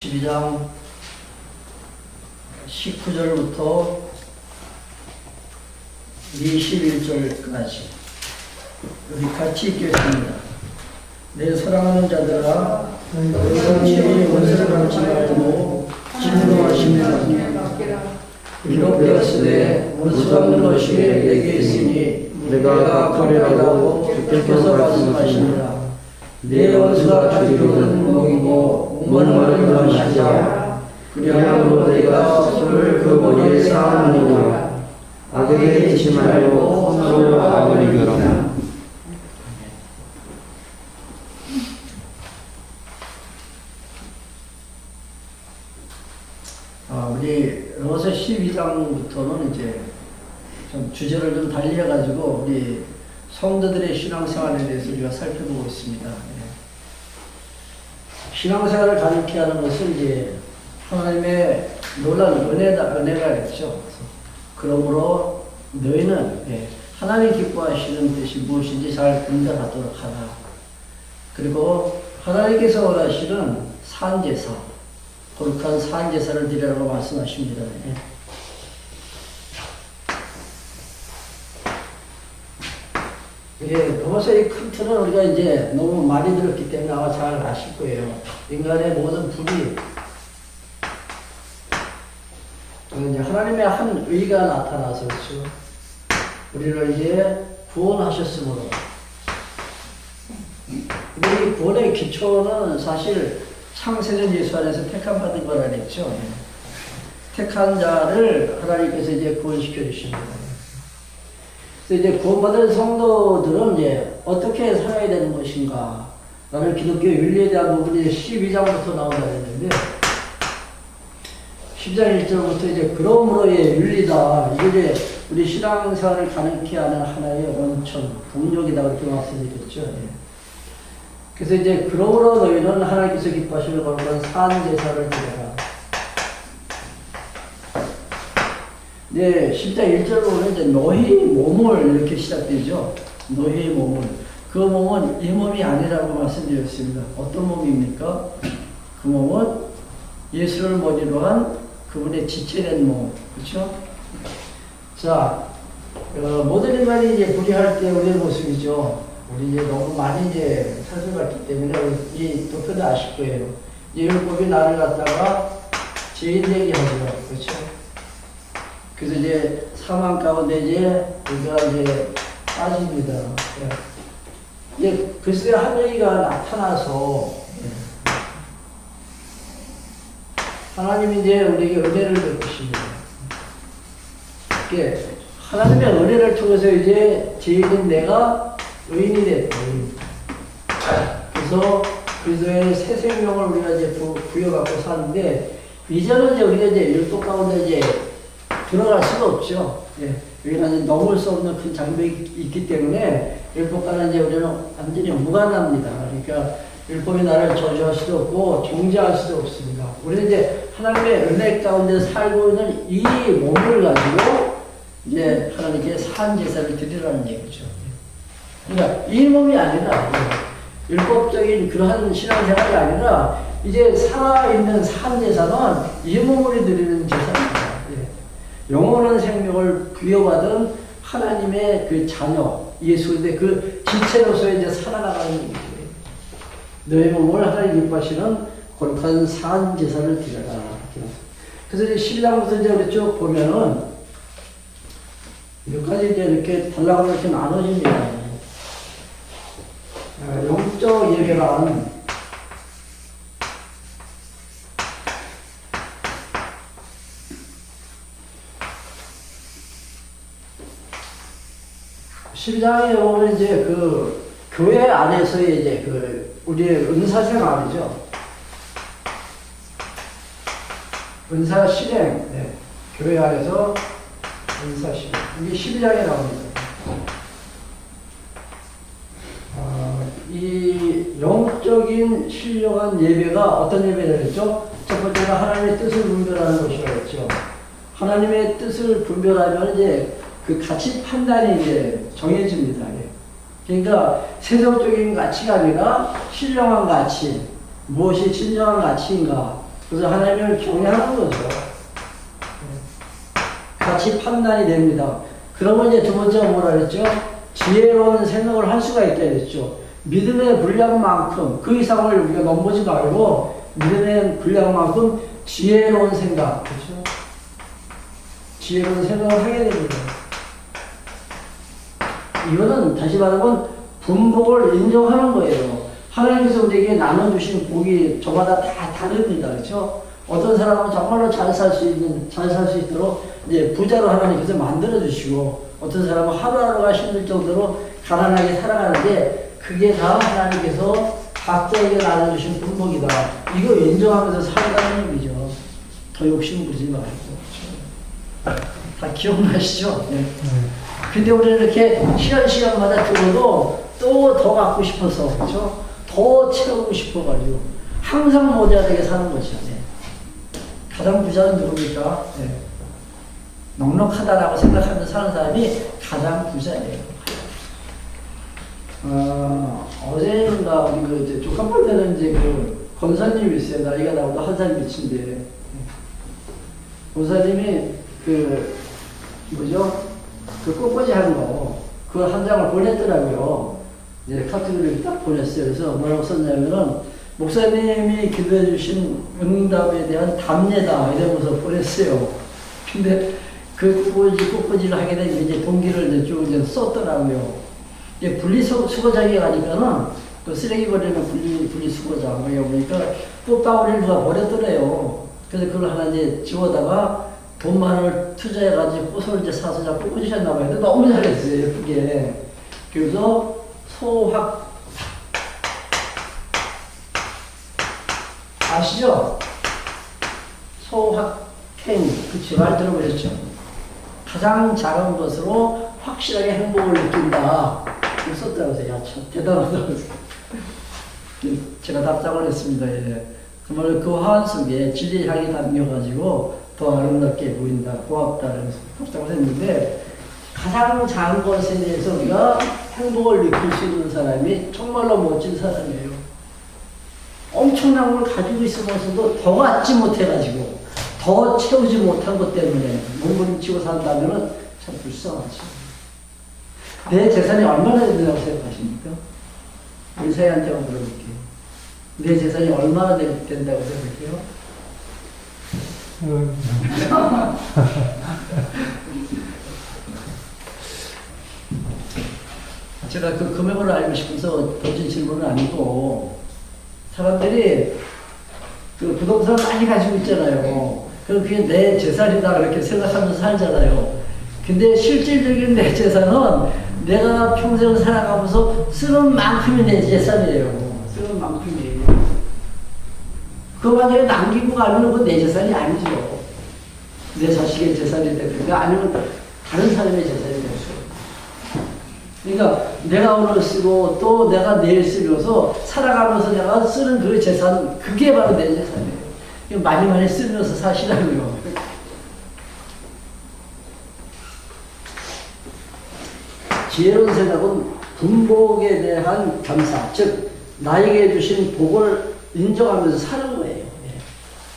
12장 19절부터 21절까지 우리 같이 읽겠습니다. 내 사랑하는 자들아, 너희가 친히 원수를 갚지 말고 진노하시면 기록되었으되 원수 갚는 것이 내게 있으니 내가 갚으리라고 주께서 말씀하시니라. 내 원수가 주기로는 먹이고 목마르는 마시자. 그리하므로 내가 술을 그 머리에 쌓아놓으리라. 악에게 지지 말고 서로 악을 이겨라. 우리 로마서 12장부터는 이제 좀 주제를 좀 달리해가지고 우리 성도들의 신앙생활에 대해서 우리가 살펴보고 있습니다. 신앙생활을 가르치게 하는 것은 이제 하나님의 놀라운 은혜가 있죠. 그러므로 너희는 하나님 기뻐하시는 뜻이 무엇인지 잘 분별하도록 하라. 그리고 하나님께서 원하시는 산제사, 거룩한 산제사를 드리라고 말씀하십니다. 로마서의 큰 틀은 우리가 이제 너무 많이 들었기 때문에 아마 잘 아실 거예요. 인간의 모든 불이 이제 하나님의 한 의가 나타나서 그렇죠. 우리를 이제 구원하셨으므로. 근데 이 구원의 기초는 사실 창세전 예수 안에서 택함 받은 거라 그랬죠. 택한 자를 하나님께서 이제 구원시켜 주십니다. 그래서 이제 구원받은 성도들은 이제 어떻게 살아야 되는 것인가 라는 기독교 윤리에 대한 부분이 12장부터 나온다 했는데 10장 1절부터 이제 그러므로의 윤리다. 이게 이제 우리 신앙생활을 가능케 하는 하나의 원천, 동력이다 그렇게 말씀드렸죠. 그래서 이제 그러므로 너희는 하나님께서 기뻐하시는 거룩한 산제사를 드려라. 네, 10장 1절로 보면 이제 너희 몸을 이렇게 시작되죠. 너희 몸을. 그 몸은 이 몸이 아니라고 말씀드렸습니다. 어떤 몸입니까? 그 몸은 예수를 머리로 한 그분의 지체된 몸. 그렇죠? 자, 모든 인간이 이제 불의할 때 우리의 모습이죠. 우리 이제 너무 많이 이제 살펴봤기 때문에 이 도표도 아실 거예요. 율법이 나를 갖다가 죄인되게 하죠. 그렇죠? 그래서 이제 사망 가운데 이제 우리가 이제 빠집니다. 이제 글쎄 하늘이가 나타나서 하나님이 이제 우리에게 은혜를 베푸십니다. 하나님의 은혜를 통해서 이제 죄인인 내가 의인이 됐다. 그래서 그리스도의 새 생명을 우리가 이제 부여받고 사는데 이제는 이제 우리가 이제 율법 가운데 이제 들어갈 수가 없죠. 여기는 이제 넘을 수 없는 큰 장벽이 있기 때문에 율법과는 이제 우리는 완전히 무관합니다. 그러니까 율법이 나를 저주할 수도 없고 정죄할 수도 없습니다. 우리는 이제 하나님의 은혜 가운데 살고 있는 이 몸을 가지고 이제 하나님께 산제사를 드리라는 얘기죠. 그러니까 이 몸이 아니라 율법적인 그러한 신앙생활이 아니라 이제 살아있는 산제사는 이 몸을 드리는 제사입니다. 영원한 생명을 부여받은 하나님의 그 자녀, 예수의 그 지체로서 이제 살아나가는 얘기죠. 너의 몸을 하나님 기뻐하시는 거룩한 산제사를 드려라. 그래서 이제 12장부터 이제 우리 쭉 보면은 여기까지 이제 이렇게 단락으로 이렇게 나눠집니다. 영적 예배란 12장에 보면 이제 그 교회 안에서의 이제 그 우리의 은사생활이죠. 은사 실행, 교회 안에서 은사 실행. 이게 12장에 나옵니다. 이 영적인 신령한 예배가 어떤 예배를 했죠? 첫 번째는 하나님의 뜻을 분별하는 것이라고 했죠. 하나님의 뜻을 분별하면 이제 그 가치 판단이 이제 정해집니다. 그러니까 세속적인 가치가 아니라 신령한 가치, 무엇이 진정한 가치인가, 그래서 하나님을 경외하는 거죠. 같이 판단이 됩니다. 그러면 이제 두 번째가 뭐라 그랬죠? 지혜로운 생각을 할 수가 있다 그랬죠. 믿음의 분량만큼 그 이상을 우리가 넘보지 말고 믿음의 분량만큼 지혜로운 생각, 그렇죠? 지혜로운 생각을 하게 됩니다. 이거는 다시 말하면 분복을 인정하는 거예요. 하나님께서 우리에게 나눠주신 복이 저마다 다 다릅니다. 그렇죠? 어떤 사람은 정말로 잘 살 수 있도록 이제 부자로 하나님께서 만들어주시고, 어떤 사람은 하루하루가 힘들 정도로 가난하게 살아가는데, 그게 다 하나님께서 각자에게 나눠주신 분복이다. 이거 인정하면서 살아가는 얘기죠. 더 욕심 부리지 말고. 다 기억나시죠? 네. 근데 우리는 이렇게 시간마다 들어도 또 더 갖고 싶어서, 그렇죠? 더 채우고 싶어가지고 항상 모자라게 사는 거죠. 네. 가장 부자는 누굽니까? 네. 넉넉하다라고 생각하면서 사는 사람이 가장 부자예요. 어제인가 우리 그 조카뻘 때는 이제 그 권사님이 있어요. 나이가 나보다 한 살 밑인데, 권사님이 그 뭐죠? 그 꽃꽂이 하는 거, 그 한 장을 보냈더라고요. 이제 카톡으로 딱 보냈어요. 그래서 뭐라고 썼냐면은, 목사님이 기도해 주신 응답에 대한 답례다, 이러면서 보냈어요. 근데 그 꽃꽂이를 하게 되면 이제 동기를 이제 쭉 이제 썼더라고요. 이제 분리수거장에 가니까는 그 쓰레기 버리는 분리수거장에 보니까 꽃방울을 누가 버렸더래요. 그래서 그걸 하나 이제 지워다가 돈만을 투자해가지고 꽃을 이제 사서 자꾸 꽂으셨나봐요. 근데 너무 잘했어요, 예쁘게. 그래서 아시죠? 소확행, 그치, 말 들어보셨죠? 가장 작은 것으로 확실하게 행복을 느낀다. 이렇게 썼다고 해서, 야, 참, 대단하다고. 제가 답장을 했습니다. 예. 정말 그 화환 속에 진리의 향이 담겨가지고 더 아름답게 보인다. 고맙다. 그래서 답장을 했는데, 가장 작은 것에 대해서 우리가 행복을 느낄 수 있는 사람이 정말로 멋진 사람이에요. 엄청난 걸 가지고 있으면서도 더 갖지 못해가지고, 더 채우지 못한 것 때문에 몸부림치고 산다면 참 불쌍하죠. 내 재산이 얼마나 된다고 생각하십니까? 우리 사회한테 한번 물어볼게요. 내 재산이 얼마나 된다고 생각해요? 제가 그 금액을 알고 싶어서 던진 질문은 아니고, 사람들이 그 부동산 많이 가지고 있잖아요. 그럼 그게 내 재산이다 그렇게 생각하면서 살잖아요. 근데 실질적인 내 재산은 내가 평생 살아가면서 쓰는 만큼이 내 재산이에요. 쓰는 만큼이. 그거 만약에 남기고 가면 그건 내 재산이 아니죠. 내 자식의 재산이 되든가 아니면 다른 사람의 재산이 될 수 있어요. 그러니까 내가 오늘 쓰고 또 내가 내일 쓰면서 살아가면서 내가 쓰는 그 재산, 그게 바로 내 재산이에요. 많이 쓰면서 사시라고요. 지혜로운 생각은 분복에 대한 감사, 즉 나에게 주신 복을 인정하면서 사는 거예요. 예.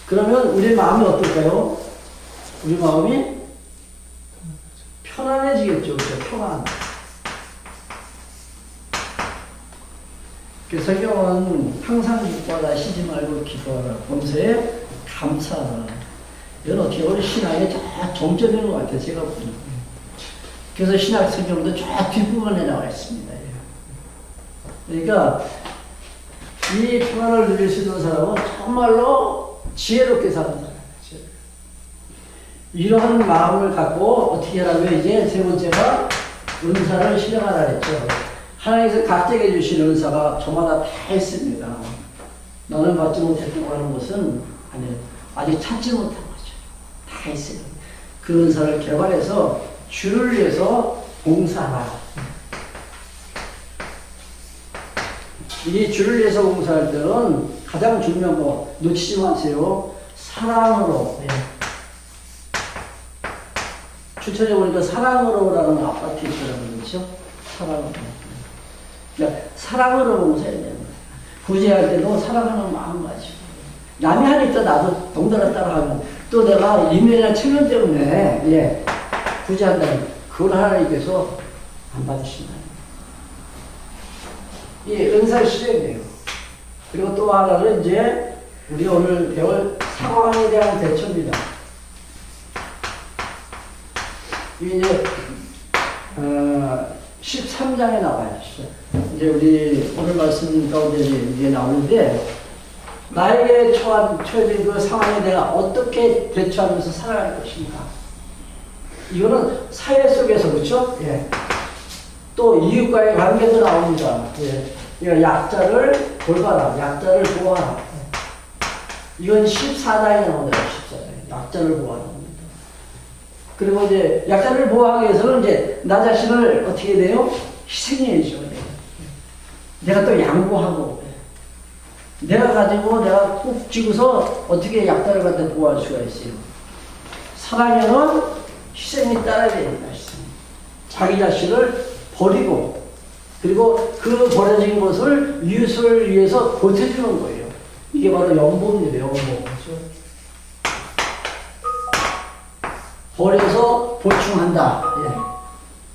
그러면 우리 마음이 어떨까요? 우리 마음이 편안해지겠죠. 그렇죠? 편안. 그 성경은 항상 기뻐하라, 쉬지 말고 기뻐하라, 범사에 감사하라. 이건 어떻게 보면 신앙의 저 정점인 것 같아요, 제가 보니까. 그래서 신약 성경도 저 뒷부분에 나와 있습니다. 그러니까 이 평안을 누릴 수 있는 사람은 정말로 지혜롭게 사는 사람이에요. 이러한 마음을 갖고 어떻게 하라고요? 이제 세 번째가 은사를 실행하라 했죠. 하나님께서 각자에게 주신 은사가 저마다 다 있습니다. 너는 받지 못했다고 하는 것은 아니에요. 아직 찾지 못한 거죠. 다 있어요. 그 은사를 개발해서 주를 위해서 봉사하라. 이 주를 위해서 봉사할 때는 가장 중요한 거 놓치지 마세요. 사랑으로. 네. 추천해 보니까 사랑으로라는 아파트 있더라고요. 그렇죠? 사랑으로. 그러니까 사랑으로 봉사해야 되는 거예요. 구제할 때도 사랑하는 마음 가지고, 남이 하니까 나도 동달아 따라하고, 또 내가 이면이나 체면 때문에, 예, 굳이 한다면, 그걸 하나님께서 안 받으신다. 이 은사의 수행이에요. 그리고 또 하나는 이제, 우리 오늘 배울 상황에 대한 대처입니다. 이제 13장에 나와요. 이제 우리 오늘 말씀 가운데 이게 나오는데, 나에게 처해진 그 상황에 내가 어떻게 대처하면서 살아갈 것인가. 이거는 사회 속에서, 그렇죠? 예. 또 이웃과의 관계도 나옵니다. 예. 그러니까 약자를 돌봐라, 약자를 보호하라. 이건 14장에 나오네요. 14장에. 약자를 보호하라. 그리고 이제 약자를 보호하기 위해서는 이제 나 자신을 어떻게 돼요? 희생해야죠. 내가 또 양보하고, 내가 가지고 내가 꼭 쥐고서 어떻게 약자를 갖다 보호할 수가 있어요. 사랑에는 희생이 따라야 됩니다. 자기 자신을 버리고, 그리고 그 버려진 것을 이웃을 위해서 보태주는 거예요. 이게 바로 연보입니다. 연보. 그렇죠? 버려서 보충한다. 예.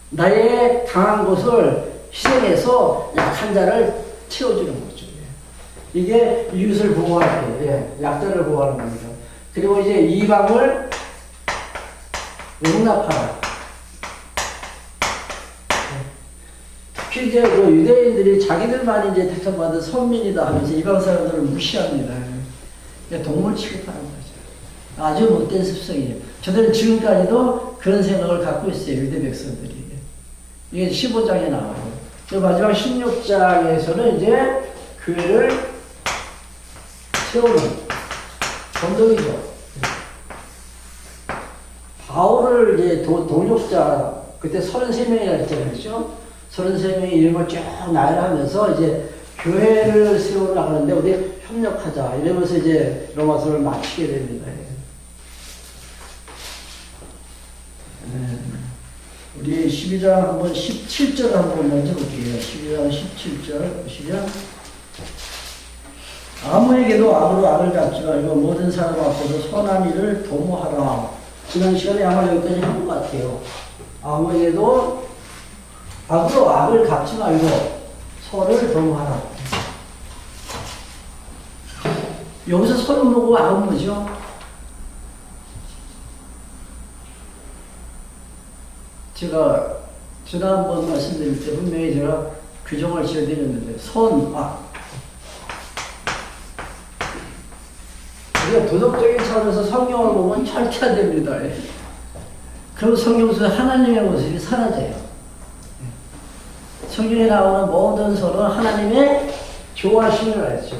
나의 강한 것을 희생해서 약한 자를 채워주는 거죠. 예. 이게 이웃을 보호할 때, 예. 약자를 보호하는 겁니다. 그리고 이제 이방을 용납하라. 특히 이제 그 유대인들이 자기들만 이제 택함받은 선민이다 하면서 이방 사람들을 무시합니다. 동물 취급하는 거죠. 아주 못된 습성이에요. 저들은 지금까지도 그런 생각을 갖고 있어요. 유대 백성들이. 이게 15장에 나와요. 마지막 16장에서는 이제 교회를 세우는 감독이죠. 바울을 이제 동역자, 그때 33명이라 했잖아요. 그렇죠? 33명이 이름을 쭉 나열하면서 이제 교회를 세우려고 하는데 우리 협력하자. 이러면서 이제 로마서를 마치게 됩니다. 우리 12장 한번 17절 한번 먼저 볼게요. 12장 17절 보시면, 아무에게도 악으로 악을 갚지 말고 모든 사람 앞에서 선한 일을 도모하라. 지난 시간에 아마 여기까지 한 것 같아요. 아무에게도 악으로 악을 갚지 말고 선을 도모하라. 여기서 선은 뭐고 악은 뭐죠? 제가 지난번 말씀드릴 때 분명히 제가 규정을 지어드렸는데, 선, 악. 우리가 도덕적인 차원에서 성경을 보면 절대 안 됩니다. 그럼 성경 속에 하나님의 모습이 사라져요. 성경에 나오는 모든 선은 하나님의 좋아하심을 알죠.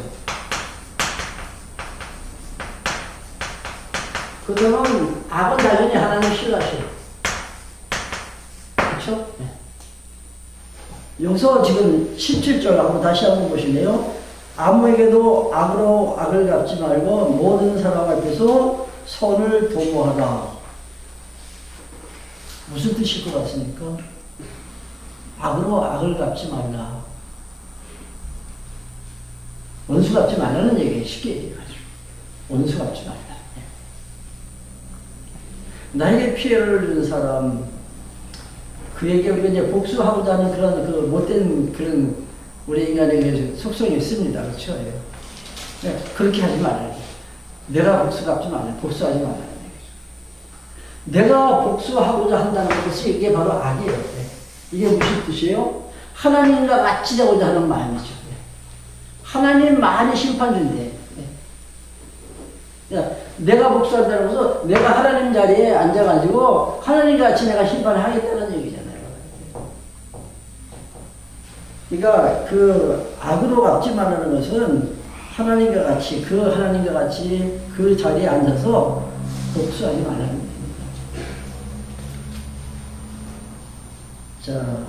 그러면 악은 당연히 하나님 싫어하셔요. 그렇죠? 네. 여기서 지금 17절 한번 다시 한번 보시네요. 아무에게도 악으로 악을 갚지 말고 모든 사람 앞에서 선을 도모하라. 무슨 뜻일 것 같습니까? 악으로 악을 갚지 말라. 원수 갚지 말라는 얘기예요. 쉽게 얘기해가지고. 원수 갚지 말라. 나에게 피해를 준 사람, 그에게 우리가 이제 복수하고자 하는 그런 그 못된 그런 우리 인간에게 속성이 있습니다. 그렇죠? 네, 그렇게 하지 말아야 돼. 내가 복수 갚지 말아야 돼. 복수하지 말아야 돼. 내가 복수하고자 한다는 것이 이게 바로 악이에요. 네. 이게 무슨 뜻이에요? 하나님과 같이 되고자 하는 마음이죠. 네. 하나님만이 심판 준대. 네. 내가 복수한다는 것은 내가 하나님 자리에 앉아가지고 하나님 같이 내가 심판을 하겠다는 얘기잖아요. 그러니까 그 악으로 갚지 말라는 것은 하나님과 같이, 그 하나님과 같이 그 자리에 앉아서 복수하지 말라는 겁니다. 자,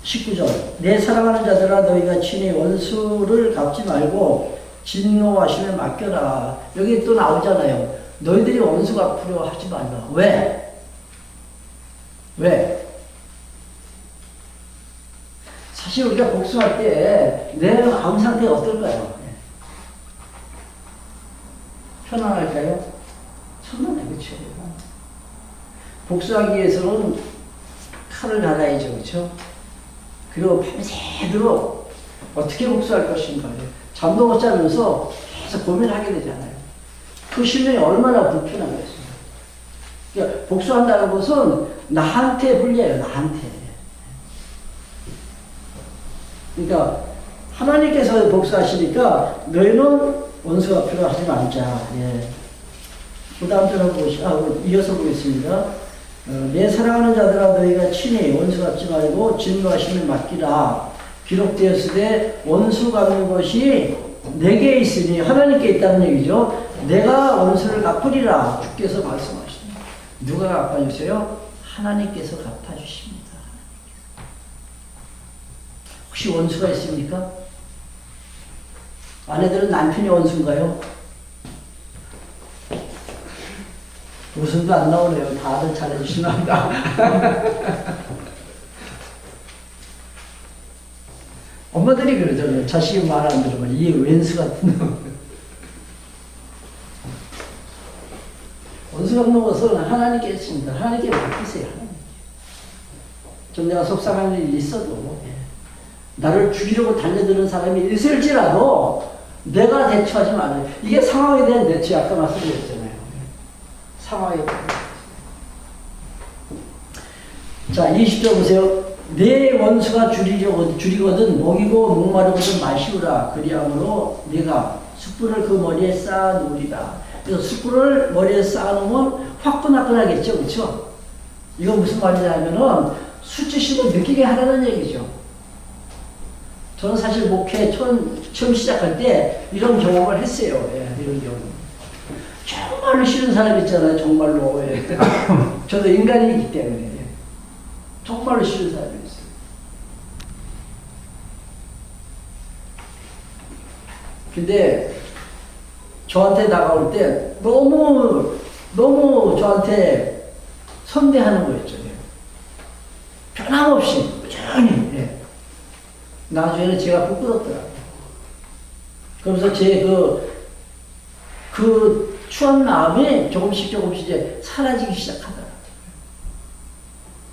19절. 내 사랑하는 자들아, 너희가 친히 원수를 갚지 말고 진노하심에 맡겨라. 여기 또 나오잖아요. 너희들이 원수 갚으려 하지 말라. 왜? 왜? 사실 우리가 복수할 때 내 마음 상태가 어떨까요? 편안할까요? 천만에 그렇죠. 복수하기 위해서는 칼을 갈아야죠, 그렇죠? 그리고 밤새도록 어떻게 복수할 것인가 잠도 못 자면서 계속 고민하게 되잖아요. 그 심령이 얼마나 불편하겠어요. 그러니까 복수한다는 것은 나한테 불리해요, 나한테. 그러니까 하나님께서 복수하시니까 너희는 원수가 필요하지 말자. 예. 그 다음 절 이어서 보겠습니다. 내 사랑하는 자들아 너희가 친히 원수 갚지 말고 진노하시는 맡기라. 기록되었으되 원수 갚는 것이 내게 있으니 하나님께 있다는 얘기죠. 내가 원수를 갚으리라 주께서 말씀하십니다. 누가 갚아주세요? 하나님께서 갚아주십니다. 혹시 원수가 있습니까? 아내들은 남편이 원수인가요? 웃음도 안 나오네요. 다들 잘해주시나 보다. 엄마들이 그러잖아요. 자식이 말 안 들으면 이 왼수 같은 놈. 원수 갚는 것은 하나님께 있습니다. 하나님께 맡기세요. 좀 내가 속상한 일이 있어도 나를 죽이려고 달려드는 사람이 있을지라도 내가 대처하지 말아요. 이게 상황에 대한 대처, 아까 말씀드렸잖아요. 상황에 대한 대처. 자, 20절 보세요. 내 원수가 줄이거든 먹이고 목마르거든 마시우라. 그리함으로 네가 숯불을 그 머리에 쌓아 놓으리라. 그래서 숯불을 머리에 쌓아 놓으면 화끈화끈하겠죠, 그렇죠? 이건 무슨 말이냐면은 수치심을 느끼게 하라는 얘기죠. 저는 사실 목회 처음 시작할 때 이런 경험을 했어요. 예, 이런 경험. 정말로 싫은 사람 있잖아요. 정말로. 예. 저도 인간이기 때문에. 예. 정말로 싫은 사람이 있어요. 근데 저한테 다가올 때 너무 저한테 선대하는 거였죠. 예. 변함없이 꾸준히. 예. 나중에는 제가 부끄럽더라고요. 그러면서 제 그 추한 마음이 조금씩 이제 사라지기 시작하더라고요.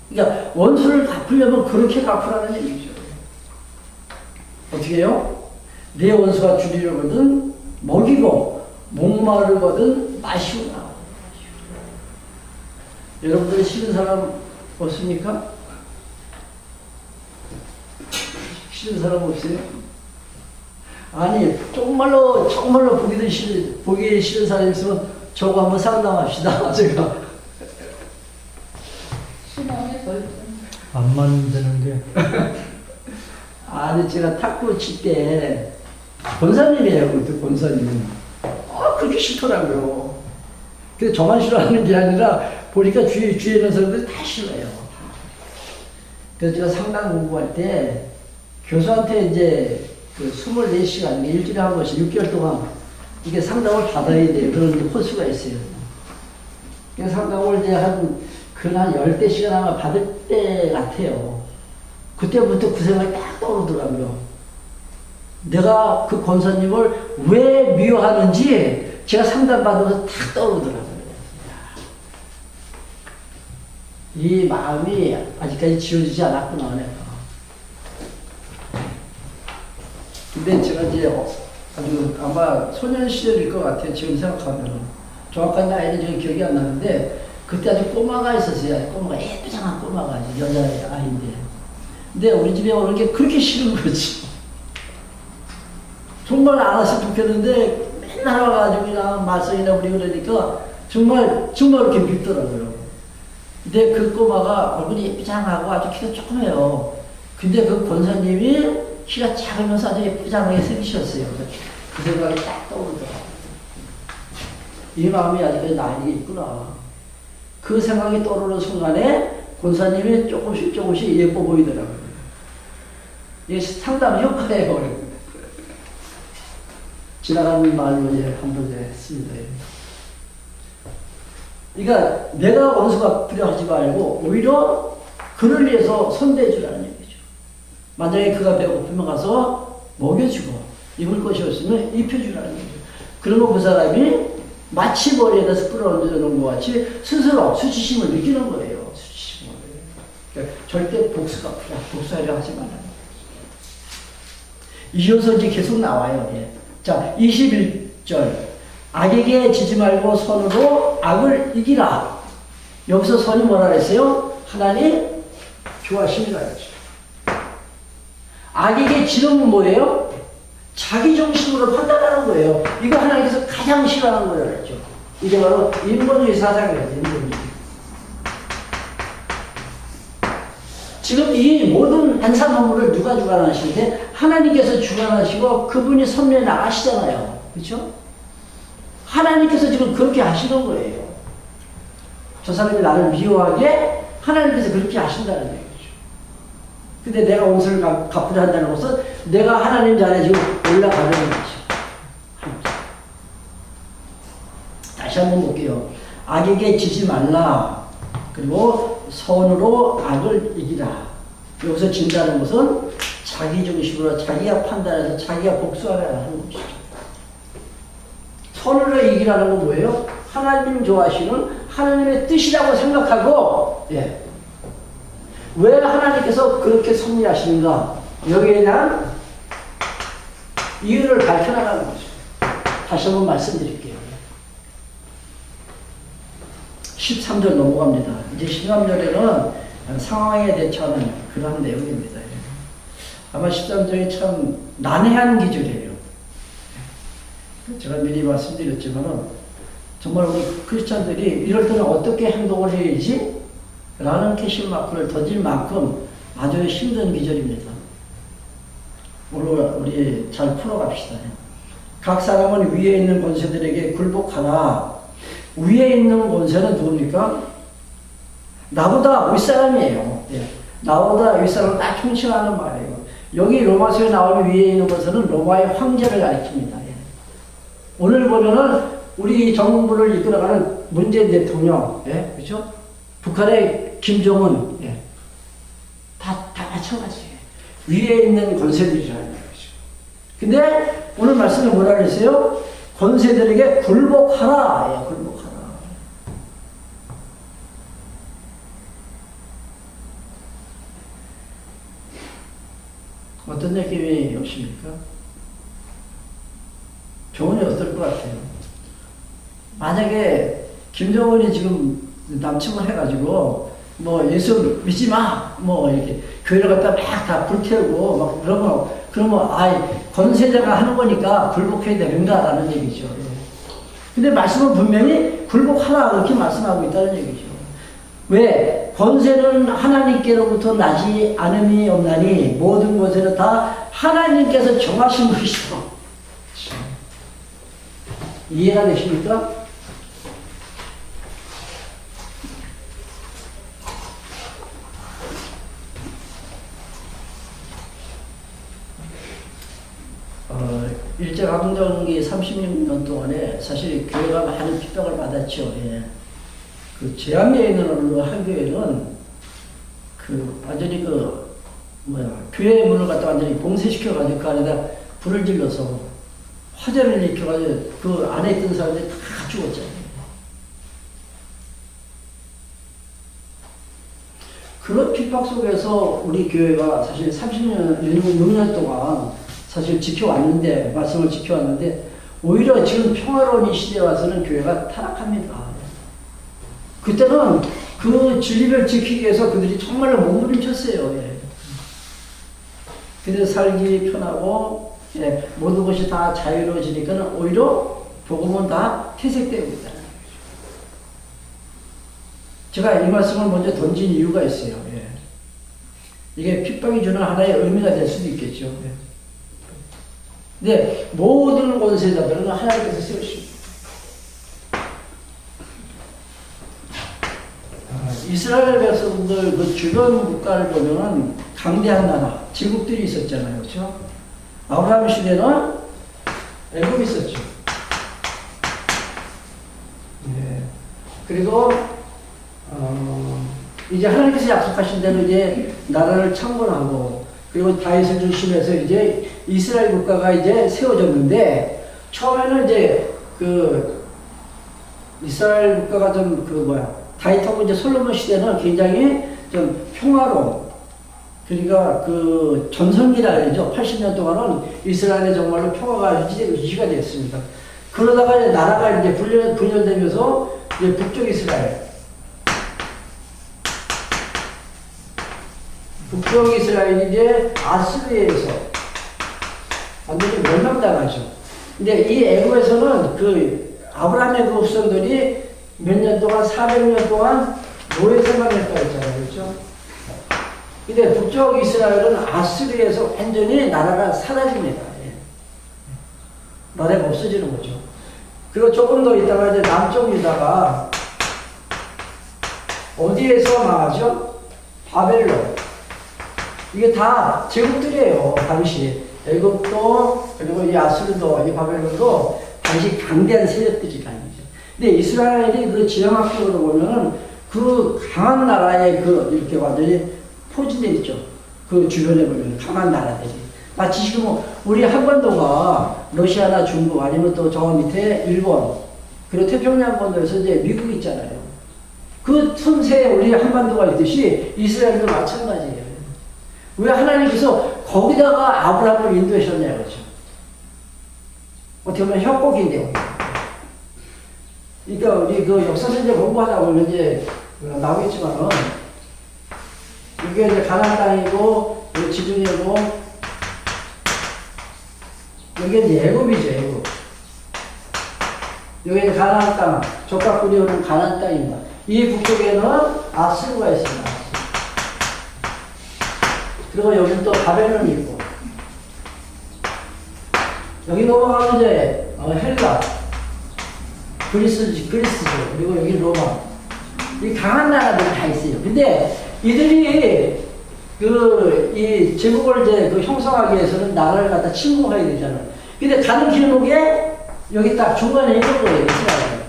그러니까 원수를 갚으려면 그렇게 갚으라는 얘기죠. 어떻게 해요? 내 원수가 줄이려거든 먹이고 목마르거든 마시우라. 여러분들이 싫은 사람 없습니까? 싫은 사람 없어요? 아니 정말로 보기 싫은 사람 있으면 저거 한번 상담합시다. 제가 안 맞는다는데. 아니 제가 탁구 칠 때 권사님이에요. 그것도 권사님. 그렇게 싫더라고요. 근데 저만 싫어하는 게 아니라 보니까 주위에 있는 사람들이 다 싫어요. 그래서 제가 상담 공부할 때 교수한테 이제 그 24시간, 일주일에 한 번씩 6개월 동안 이게 상담을 받아야 돼요. 그런 코스가 있어요. 그 상담을 이제 한 10대 시간 아마 받을 때 같아요. 그때부터 그 생각이 딱 떠오르더라고요. 내가 그 권사님을 왜 미워하는지 제가 상담받으면서 딱 떠오르더라고요. 이 마음이 아직까지 지워지지 않았구나, 내가. 근데 제가 이제 아주 아마 소년 시절일 것 같아요. 지금 생각하면. 정확한 나이는 지금 기억이 안 나는데, 그때 아주 꼬마가 있었어요. 꼬마가, 예쁘장한 꼬마가, 여자아이인데. 근데 우리 집에 오는 게 그렇게 싫은 거지. 정말 안 왔으면 좋겠는데, 맨날 와가지고 그냥 말썽이나 부리고 그러니까, 정말 그렇게 밉더라고요. 근데 그 꼬마가 얼굴이 예쁘장하고 아주 키가 조그매요. 근데 그 권사님이 키가 작으면서 아주 예쁘장하게 생기셨어요. 그 생각이 딱 떠오르더라고요. 이 마음이 아직까지 나에게 있구나. 그 생각이 떠오르는 순간에 권사님이 조금씩 예뻐 보이더라고요. 이게 상담 효과예요. 지나가는 말로 이제 한번 했습니다. 그러니까 내가 원수가 필요하지 말고 오히려 그를 위해서 선대해 주라는 얘기죠. 만약에 그가 배고프면 가서 먹여주고 입을 것이 없으면 입혀주라는 얘기죠. 그러면 그 사람이 마치 머리에다 끌어얹어 놓은 것 같이 스스로 수치심을 느끼는 거예요. 수치심을. 그러니까 절대 복수하려 하지 말아요. 이어서 이제 계속 나와요. 예. 자, 21절. 악에게 지지 말고 선으로 악을 이기라. 여기서 선이 뭐라 그랬어요? 하나님 좋아하심이라 그랬죠. 악에게 지는 뭐예요? 자기 중심으로 판단하는 거예요. 이거 하나님께서 가장 싫어하는 거라고 그랬죠. 이게 바로 인본주의 사상이에요. 인본주의. 지금 이 모든 안산업무를 누가 주관하시는데 하나님께서 주관하시고 그분이 선면에 나가시잖아요. 그렇죠? 하나님께서 지금 그렇게 하시는 거예요. 저 사람이 나를 미워하게 하나님께서 그렇게 하신다는 얘기죠. 근데 내가 옷을 갚으려 한다는 것은 내가 하나님 자리에 지금 올라가는 거죠. 다시 한번 볼게요. 악에게 지지 말라. 그리고 선으로 악을 이기라. 여기서 진다는 것은 자기 중심으로 자기가 판단해서 자기가 복수하라는 것이죠. 선으로 이기라는 건 뭐예요? 하나님 좋아하시는 하나님의 뜻이라고 생각하고, 예. 왜 하나님께서 그렇게 섭리하시는가? 여기에 대한 이유를 밝혀나가는 거죠. 다시 한번 말씀드릴게요. 13절 넘어갑니다. 이제 13절에는 상황에 대처하는 그러한 내용입니다. 아마 13절이 참 난해한 기절이에요. 제가 미리 말씀드렸지만은 정말 우리 크리스찬들이 이럴 때는 어떻게 행동을 해야지? 라는 캐시 마크를 던질 만큼 아주 힘든 기절입니다. 오늘 우리 잘 풀어갑시다. 각 사람은 위에 있는 권세들에게 굴복하라. 위에 있는 권세는 누굽니까? 나보다 윗사람이에요. 예. 나보다 윗사람을 딱 총칭하는 말이에요. 여기 로마서에 나오는 위에 있는 권세는 로마의 황제를 가리킵니다. 예. 오늘 보면은 우리 정부를 이끌어가는 문재인 대통령, 예? 그렇죠? 북한의 김정은, 예. 다 마찬가지예요. 위에 있는 권세들이라는 거죠. 근데 오늘 말씀에 뭐라 그랬어요? 권세들에게 굴복하라. 예, 굴복하라. 어떤 느낌이 오십니까? 교훈이 어떨 것 같아요? 만약에 김정은이 지금 남침을 해가지고 뭐 예수 믿지 마, 뭐 이렇게 교회를 갖다 막 다 불태우고 막 그러면 권세자가 하는 거니까 굴복해야 되는가라는 얘기죠. 근데 말씀은 분명히 굴복하라 그렇게 말씀하고 있다는 얘기죠. 왜? 권세는 하나님께로부터 나지 않음이 없나니 모든 권세는 다 하나님께서 정하신 것이다. 이해가 되십니까? 일제강점기 36년 동안에 사실 교회가 많은 핍박을 받았죠. 예. 그 제한내에 있는 어느 한 교회는 완전히 교회 문을 갖다 완전히 봉쇄시켜가지고 그 안에다 불을 질러서 화재를 일으켜가지고 그 안에 있던 사람들이 다 죽었잖아요. 그런 핍박 속에서 우리 교회가 사실 36년 동안 사실 지켜왔는데, 말씀을 지켜왔는데, 오히려 지금 평화로운 이 시대에 와서는 교회가 타락합니다. 그때는 그 진리를 지키기 위해서 그들이 정말로 몸부림쳤어요. 예. 그래서 살기 편하고, 예, 모든 것이 다 자유로워지니까 오히려 복음은 다 퇴색되고 있다는 거죠. 제가 이 말씀을 먼저 던진 이유가 있어요. 예. 이게 핍박이 주는 하나의 의미가 될 수도 있겠죠. 예. 근데 모든 권세자들은 하나님께서 세우십니다. 이스라엘 백성들 그 주변 국가를 보면은 강대한 나라, 제국들이 있었잖아요. 그렇죠? 아브라함 시대는 애굽이 있었죠. 네. 그리고 이제 하나님께서 약속하신 대로 이제 나라를 창건하고 그리고 다윗을 중심해서 이제 이스라엘 국가가 이제 세워졌는데 처음에는 이제 이스라엘 국가가 좀 다윗하고 이제 솔로몬 시대는 굉장히 좀 평화로운, 그러니까 그 전성기라 그러죠. 80년 동안은 이스라엘에 정말로 평화가 유지가 됐습니다. 그러다가 이제 나라가 이제 분열되면서 이제 북쪽 이스라엘이 이제 아스리에서 완전히 멸망당하죠. 근데 이 애굽에서는 그 아브라함의 그 후손들이 몇 년 동안, 400년 동안 노예 생활했다고 했잖아요. 그렇죠? 근데 북쪽 이스라엘은 아스리에서 완전히 나라가 사라집니다. 예. 나라가 없어지는 거죠. 그리고 조금 더 있다가 이제 남쪽 유다가 어디에서 망하죠? 바벨론. 이게 다 제국들이에요. 당시 애굽도 그리고 이 아수르도 이 바벨론도 당시 강대한 세력들이 아니죠. 근데 이스라엘이 그 지형학적으로 보면은 그 강한 나라에 그 이렇게 완전히 포진되어 있죠. 그 주변에 보면 강한 나라들이. 마치 지금 우리 한반도가 러시아나 중국 아니면 또 저 밑에 일본 그리고 태평양반도에서 이제 미국 있잖아요. 그 틈새에 우리 한반도가 있듯이 이스라엘도 마찬가지예요. 왜 하나님께서 거기다가 아브라함을 인도하셨냐 그렇죠. 어떻게 보면 협곡인데요. 그러니까 우리 그 역사서 이제 공부하다 보면 이제 나오겠지만은 이게 이제 가나안 땅이고 지중해고 여기 이제 애굽이죠. 애굽. 여기 이제 가나안 땅, 족각군이 오는 가나안 땅입니다. 이 북쪽에는 아스루가 있습니다. 그리고 여기는 또 바벨론이 있고 여기 넘어가면 이제 헬라, 그리스죠. 그리고 여기 로마. 이 강한 나라들이 다 있어요. 근데 이들이 이 제국을 이제 그 형성하기 위해서는 나라를 갖다 침공해야 되잖아요. 근데 가는 길목에 여기 딱 중간에 있는 거예요. 이스라엘.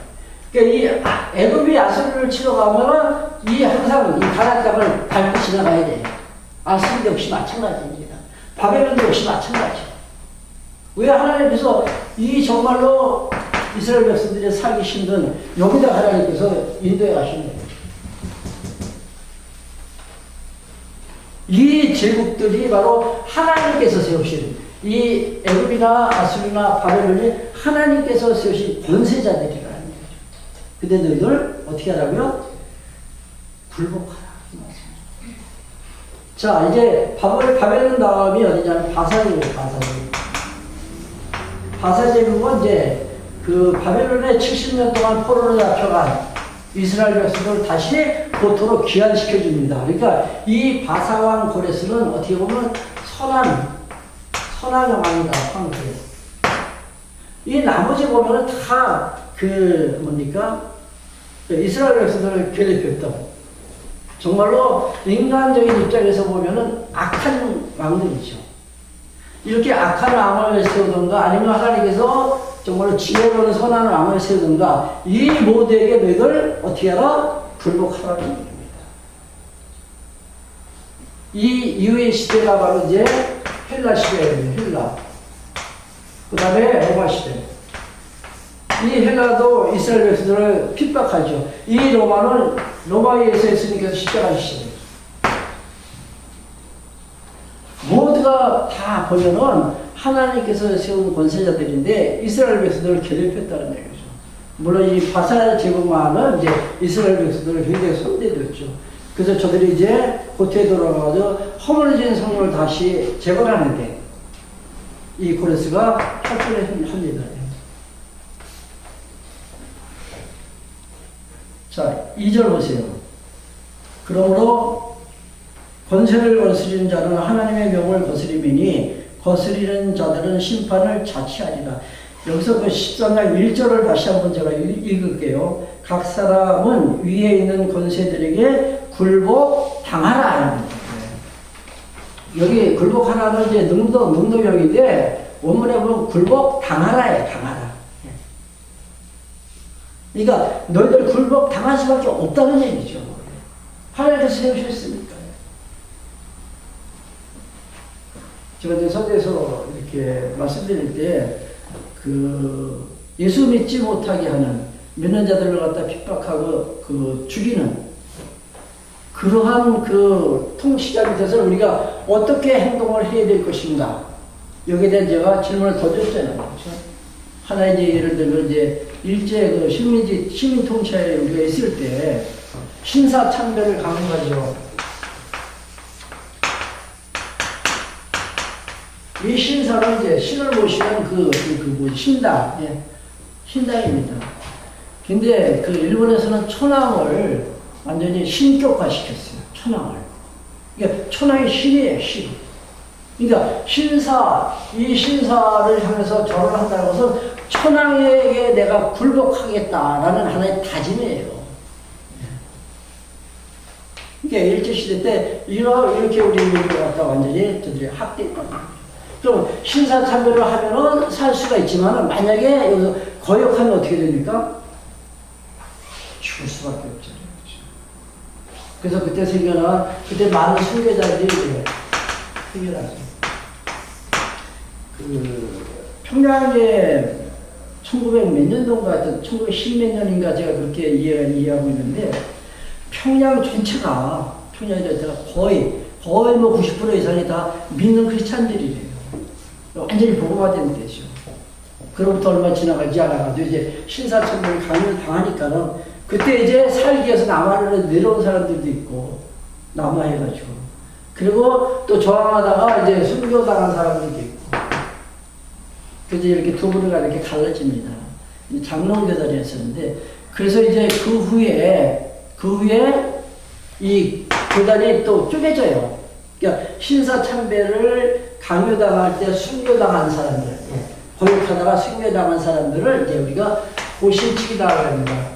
그러니까 이 애굽이 아수르를 치러 가면은 항상 이 가나안 땅을 밟고 지나가야 돼요. 아수르도 역시 마찬가지입니다. 바벨론도 역시 마찬가지죠. 왜 하나님께서 이 정말로 이스라엘 백성들이 살기 힘든 여기다 하나님께서 인도해 가신 거예요. 이 제국들이 바로 하나님께서 세우신 이 애굽이나 아수르나 바벨론이 하나님께서 세우신 권세자들이라는 거죠. 근데 너희들 어떻게 하라고요? 굴복하라. 자, 이제 바벨론 다음이 어디냐면 바사제국. 바사제국은 이제 그 바벨론에 70년 동안 포로로 잡혀간 이스라엘 백성들을 다시 고토로 귀환시켜 줍니다. 그러니까 이 바사왕 고레스는 어떻게 보면 선한 왕이다. 황 고레스. 이 나머지 보면은 다 이스라엘 백성들을 괴롭혔던 정말로 인간적인 입장에서 보면은 악한 왕들이죠. 이렇게 악한 왕을 세우던가 아니면 하나님께서 정말로 지혜로운 선한 왕을 세우던가 이 모두에게 너희들 어떻게 하라? 굴복하라는 얘기입니다. 이 이후의 시대가 바로 이제 헬라 시대예요. 헬라. 그 다음에 로마 시대. 이 헬라도 이스라엘 백성들을 핍박하죠. 이 로마는 로마에 의해서 예수님께서 십자가지시죠. 모두가 다 보면은 하나님께서 세운 권세자들인데 이스라엘 백성들을 괴롭혔다는 얘기죠. 물론 이 바사 제국만은 이제 이스라엘 백성들을 굉장히 손대줬죠. 그래서 저들이 이제 고토에 돌아가서 허물어진 성문을 다시 재건하는데 이 고레스가 활동을 합니다. 자, 2절 보세요. 그러므로 권세를 거스리는 자는 하나님의 명을 거스리미니 거스리는 자들은 심판을 자취하리라. 여기서 그 13장 1절을 다시 한번 제가 읽을게요. 각 사람은 위에 있는 권세들에게 굴복당하라. 여기 굴복하라는 이제 능동형인데 원문에 보면 굴복당하라에 당하라. 그러니까 너희들 굴복당할 수밖에 없다는 얘기죠. 하나님께서 세우셨으니까. 제가 이제 서대에서 이렇게 말씀드릴 때, 예수 믿지 못하게 하는 민원자들을 갖다 핍박하고 죽이는 그러한 통치자 밑에서 우리가 어떻게 행동을 해야 될 것인가. 여기에 대한 제가 질문을 더 드렸잖아요. 그렇죠? 하나 예를 들면 일제 식민 통치에 우리가 있을 때 신사참배를 강요하죠. 이 신사는 신을 모시는 신당, 신당입니다. 근데 일본에서는 천황을 완전히 신격화 시켰어요. 천황을. 그러니까 천황이 신이에요, 신. 그러니까 이 신사를 향해서 절을 한다는 것은 천황에게 내가 굴복하겠다라는 하나의 다짐이에요. 그러니까 일제시대 때 이렇게 우리 민족을 갖다 완전히 저들이 학대했거든요. 그럼 신사참배를 하면은 살 수가 있지만 만약에 여기서 거역하면 어떻게 됩니까? 죽을 수밖에 없잖아요. 그래서 그때 많은 순교자들이 생겨나죠. 평양에 1900 몇 년도인가 하여튼 1910 몇 년인가 제가 그렇게 이해하고 있는데 평양 전체가 거의 90% 이상이 다 믿는 크리스찬들이래요. 완전히 복음화된 데죠. 그로부터 얼마 지나가지 않아가지고 이제 신사참배를 강요를 당하니까는 그때 이제 살기 위해서 남한으로 내려온 사람들도 있고 남아해가지고 그리고 또 저항하다가 이제 순교당한 사람들도 있고 그래서 이렇게 두 부류가 이렇게 갈라집니다. 장롱교단이었었는데 그래서 이제 그 후에 이 교단이 또 쪼개져요. 그러니까 신사참배를 강요당할 때 순교당한 사람들, 거역하다가 순교당한 사람들을 이제 우리가 고신치기라고 합니다.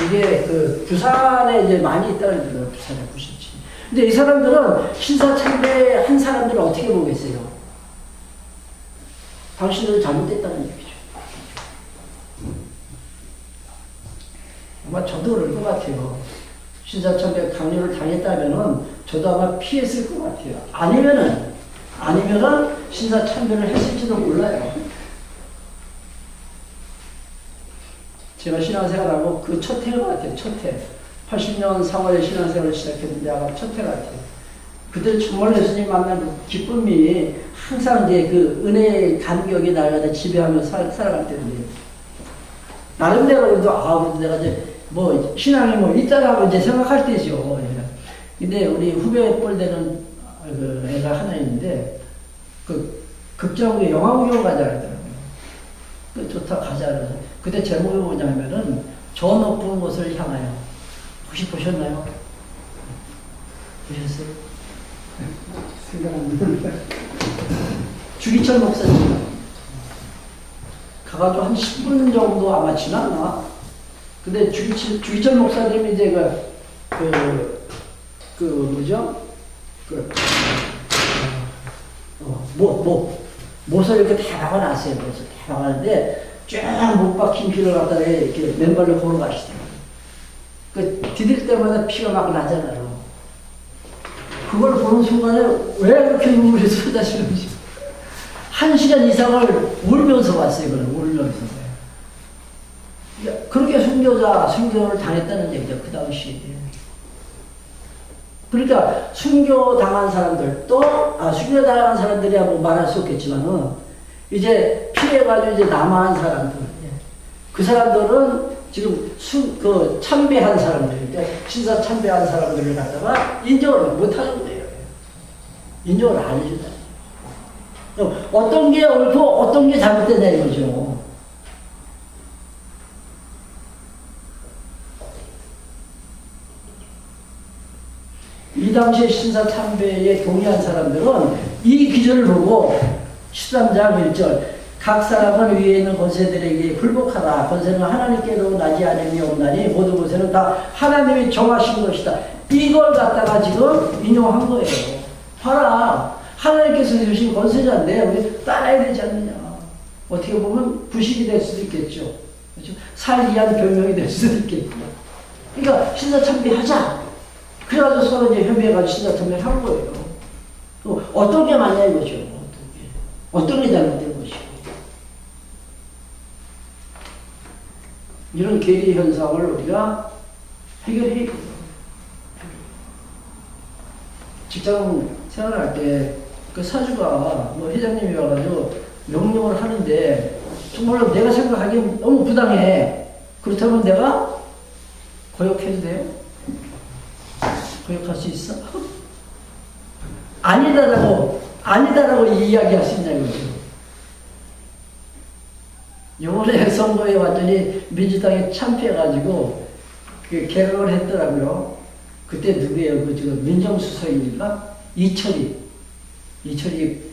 이게 부산에 이제 많이 있다는 거예요. 부산에 고신치기. 근데 이 사람들은 신사참배 한 사람들을 어떻게 보겠어요? 당신들은 잘못됐다는 얘기죠. 아마 저도 그럴 것 같아요. 신사참배 강요를 당했다면은 저도 아마 피했을 것 같아요. 아니면은 신사참배를 했을지도 몰라요. 제가 신앙생활하고 첫 해인 것 같아요. 첫 해. 80년 3월에 신앙생활을 시작했는데 아마 첫 해 같아요. 그때 정말 예수님 만난 그 기쁨이 항상 이제 은혜의 감격이 날 지배하며 살아갈 때인데 나름대로 그래도 내가 이제 신앙이 있다라고 이제 생각할 때죠. 근데 우리 후배 뻘되는 애가 하나 있는데 극장에 영화 구경 가자 그러더라고요. 좋다 가자 그래서 그때 제목이 뭐냐면은 저 높은 곳을 향하여. 혹시 보셨나요? 보셨어요? 생각 안 나는데 주기철 목사님 가가지고 한 10분 정도 아마 지났나? 근데 주기철 목사님이 이제 못을 이렇게 다 박아놨어요. 그래서 다 박았는데 쫙 못 박힌 피를 갖다가 이렇게 맨발로 걸어가시더라고요. 디딜 때마다 피가 막 나잖아요. 그걸 보는 순간에 왜 이렇게 눈물이 쏟아지는지 1시간 이상을 울면서 봤어요. 울면서. 그렇게 순교를 당했다는 얘기죠. 그 당시에. 그러니까 순교당한 사람들 순교당한 사람들이야 말할 수 없겠지만은 이제 피해가지고 이제 남아한 사람들. 그 사람들은 지금 참배한 사람들, 신사 참배한 사람들을 갖다가 인정을 못하는 거예요. 인정을 안 해준다. 어떤 게 옳고 어떤 게 잘못되냐 이거죠. 이 당시에 신사 참배에 동의한 사람들은 이 기준을 보고 13장 1절 각 사람은 위에 있는 권세들에게 굴복하라. 권세는 하나님께로 나지 않음이 없나니 모든 권세는 다 하나님이 정하신 것이다. 이걸 갖다가 지금 인용한 거예요. 봐라. 하나님께서 주신 권세자인데 우리 따라야 되지 않느냐. 어떻게 보면 부식이 될 수도 있겠죠. 그렇죠? 살기 위한 변명이 될 수도 있겠고. 그러니까 신사참배하자. 그래가지고 서로 이제 협의해가지고 신사참배를 한 거예요. 또 어떤 게 맞냐 이거죠. 어떤 게 잘못된 것이고. 이런 괴리 현상을 우리가 해결해야 돼요. 직장 생활할 때 그 사주가 뭐 회장님이 와가지고 명령을 하는데 정말로 내가 생각하기엔 너무 부당해. 그렇다면 내가 거역해도 돼요? 거역할 수 있어? 아니다라고 이야기할 수 있냐 이거죠. 요번에 선거에 왔더니 민주당이 참패해가지고 그 개각을 했더라고요. 그때 누구예요? 그 지금 민정수석입니까? 이철이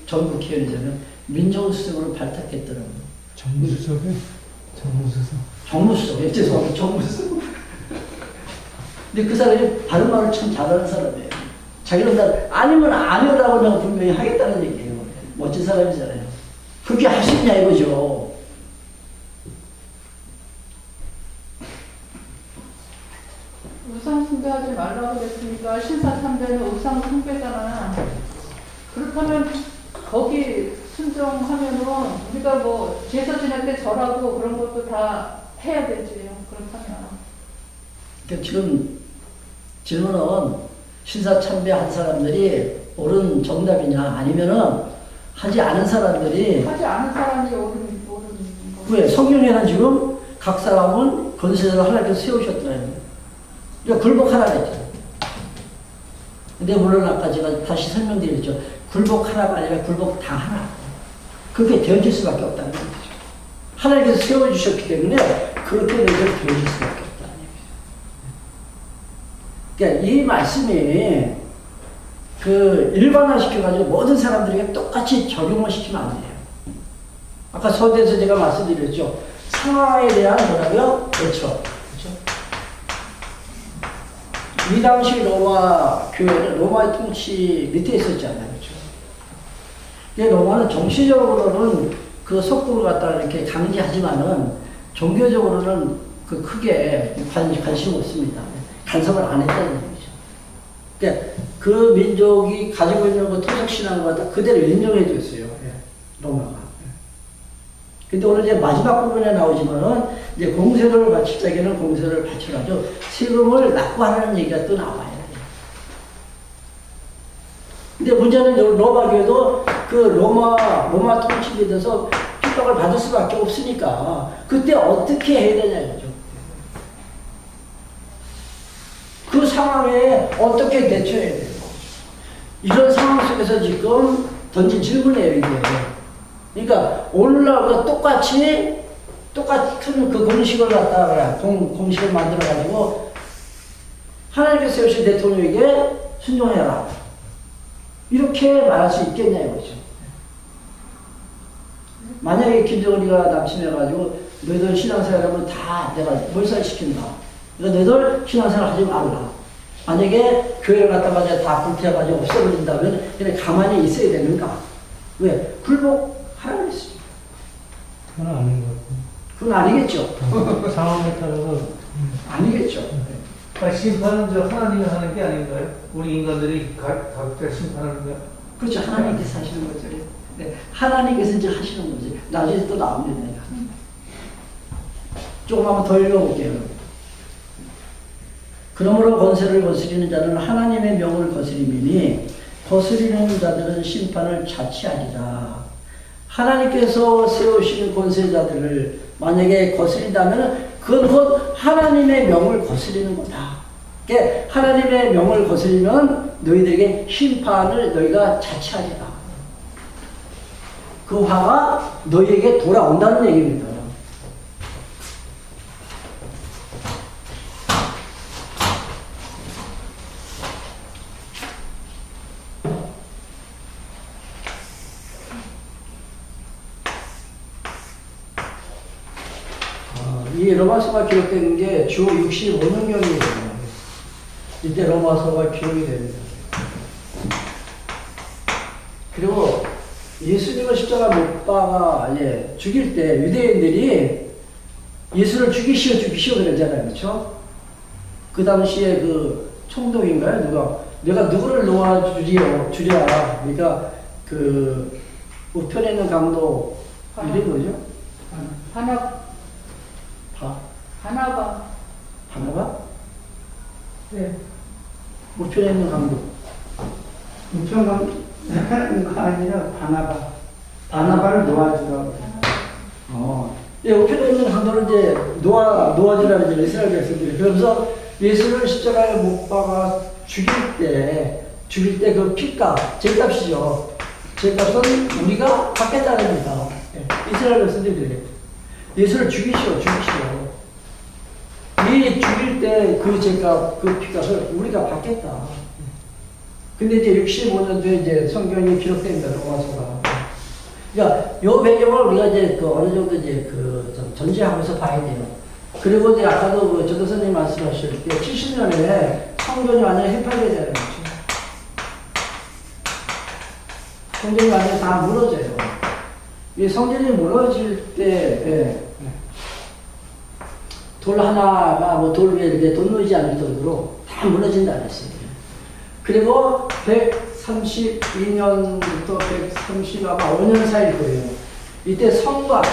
전 국회의원이잖아요. 민정수석으로 발탁했더라고요. 정무수석에? 정무수석. 죄송합니다. 정무수석. 근데 그 사람이 바른 말을 참 잘하는 사람이에요. 자기는 아니면 아니라고 내가 분명히 하겠다는 얘기예요. 멋진 사람이잖아요. 그렇게 할 수 있냐 이거죠. 우상숭배하지 말라고 그랬으니까 신사참배는 우상숭배잖아. 그렇다면 거기 순종하면은 우리가 뭐 제사 지낼 때 절하고 그런 것도 다 해야 되지. 그렇다면. 그러니까 지금 질문은 신사참배한 사람들이 옳은 정답이냐 아니면은 하지 않은 사람들이 하지 않은 사람이 옳은 거. 왜? 성경에는 지금 각 사람은 권세를 하나님께서 세우셨더라고요. 그러니까 굴복하라 그랬죠. 근데 물론 아까 제가 다시 설명드렸죠. 굴복 하나가 아니라 굴복 다 하나. 그렇게 되어질 수밖에 없다는 거죠. 하나님께서 세워주셨기 때문에 그렇게 되어질 수밖에 없다는 얘기죠. 그러니까 이 말씀이 그 일반화시켜가지고 모든 사람들에게 똑같이 적용을 시키면 안 돼요. 아까 서두에서 제가 말씀드렸죠. 상황에 대한 뭐라고요? 그렇죠. 이 당시 로마 교회는 로마의 통치 밑에 있었잖아요. 그렇죠? 근데 로마는 정치적으로는 그 속국을 갖다가 이렇게 강제하지만은 종교적으로는 그 크게 관심 없습니다. 간섭을 안 했다는 얘기죠. 그러니까 그 민족이 가지고 있는 그 토속신앙을 갖다 그대로 인정해 줬어요. 로마가. 근데 오늘 이제 마지막 부분에 나오지만은 이제 공세를 바칠 적에는 공세를 바쳐가지고 세금을 납부하라는 얘기가 또 나와요. 근데 문제는 로마교회도 그 로마 통치에 대해서 핍박을 받을 수밖에 없으니까 그때 어떻게 해야 되냐 이거죠. 그 상황에 어떻게 대처해야 돼요. 이런 상황 속에서 지금 던진 질문이에요, 이게. 그러니까 오늘날 똑같은 그 공식을 갖다가 공식을 만들어가지고 하나님께서 세우신 대통령에게 순종해라. 이렇게 말할 수 있겠냐 이거죠. 만약에 김정은이가 남침해가지고 너희들 신앙생활하면 다 내가 몰살시킨다. 그러니까 너희들 신앙생활 하지 말라. 만약에 교회를 갖다가 다 불태워가지고 없애버린다면 그냥 가만히 있어야 되는가? 왜? 굴복하라고 했습니다. 그건 아닌 것 같아요. 그건 아니겠죠. 상황에 따라서 아니겠죠. 그러니까 심판은 저 하나님이 하는 게 아닌가요? 우리 인간들이 각자 심판하는 거야? 그렇죠. 하나님께서 하시는 거죠. 네. 하나님께서 이제 하시는 거지. 나중에 또 나옵니다. 조금 한번 더 읽어볼게요. 그러므로 권세를 거스리는 자는 하나님의 명을 거스림이니 거스리는 자들은 심판을 자취하리라. 하나님께서 세우시는 권세자들을 만약에 거스린다면 그건 곧 하나님의 명을 거스리는 거다. 그러니까 하나님의 명을 거스리면 너희들에게 심판을 너희가 자취하리라. 그 화가 너희에게 돌아온다는 얘기입니다. 이 로마서가 기록되는 게 주 65년경이에요. 이때 로마서가 기록이 됩니다. 그리고 예수님을 십자가 못 박아 죽일 때 유대인들이 예수를 죽이시오 그러잖아요. 그렇죠? 그 당시에 그 총독인가요? 내가 누구를 놓아주랴. 그러니까 그 우편에 있는 강도 이름이 뭐죠? 반역. 바나바. 바나바? 네. 우편에 있는 강도. 우편가 아니라 바나바. 바나바를 놓아주라고. 예, 우편에 있는 강도를 이제 놓아주라는 이제 이스라엘 백성들이. 그러면서 예수를 십자가에 못 박아 죽일 때 그 피값, 죄값이죠. 죄값은 우리가 받겠다는 겁니다. 예, 이스라엘 백성들이 예수를 죽이시오. 이 죽일 때 그 죄값, 그 피값을 우리가 받겠다. 근데 이제 65년도에 이제 성경이 기록됩니다. 로마서가. 그러니까 요 배경을 우리가 이제 그 어느 정도 이제 좀 전제하면서 봐야 돼요. 그리고 이제 아까도 그 전도사님 말씀하실 때 70년에 성전이 완전히 해파게 되는 거죠. 성전이 완전히 다 무너져요. 이 성전이 무너질 때, 돌 하나가 뭐 돌 위에 이렇게 돈 놓이지 않을 정도로 다 무너진다 그랬어요. 그리고 132년부터 135년 사이일 거예요. 이때 성곽도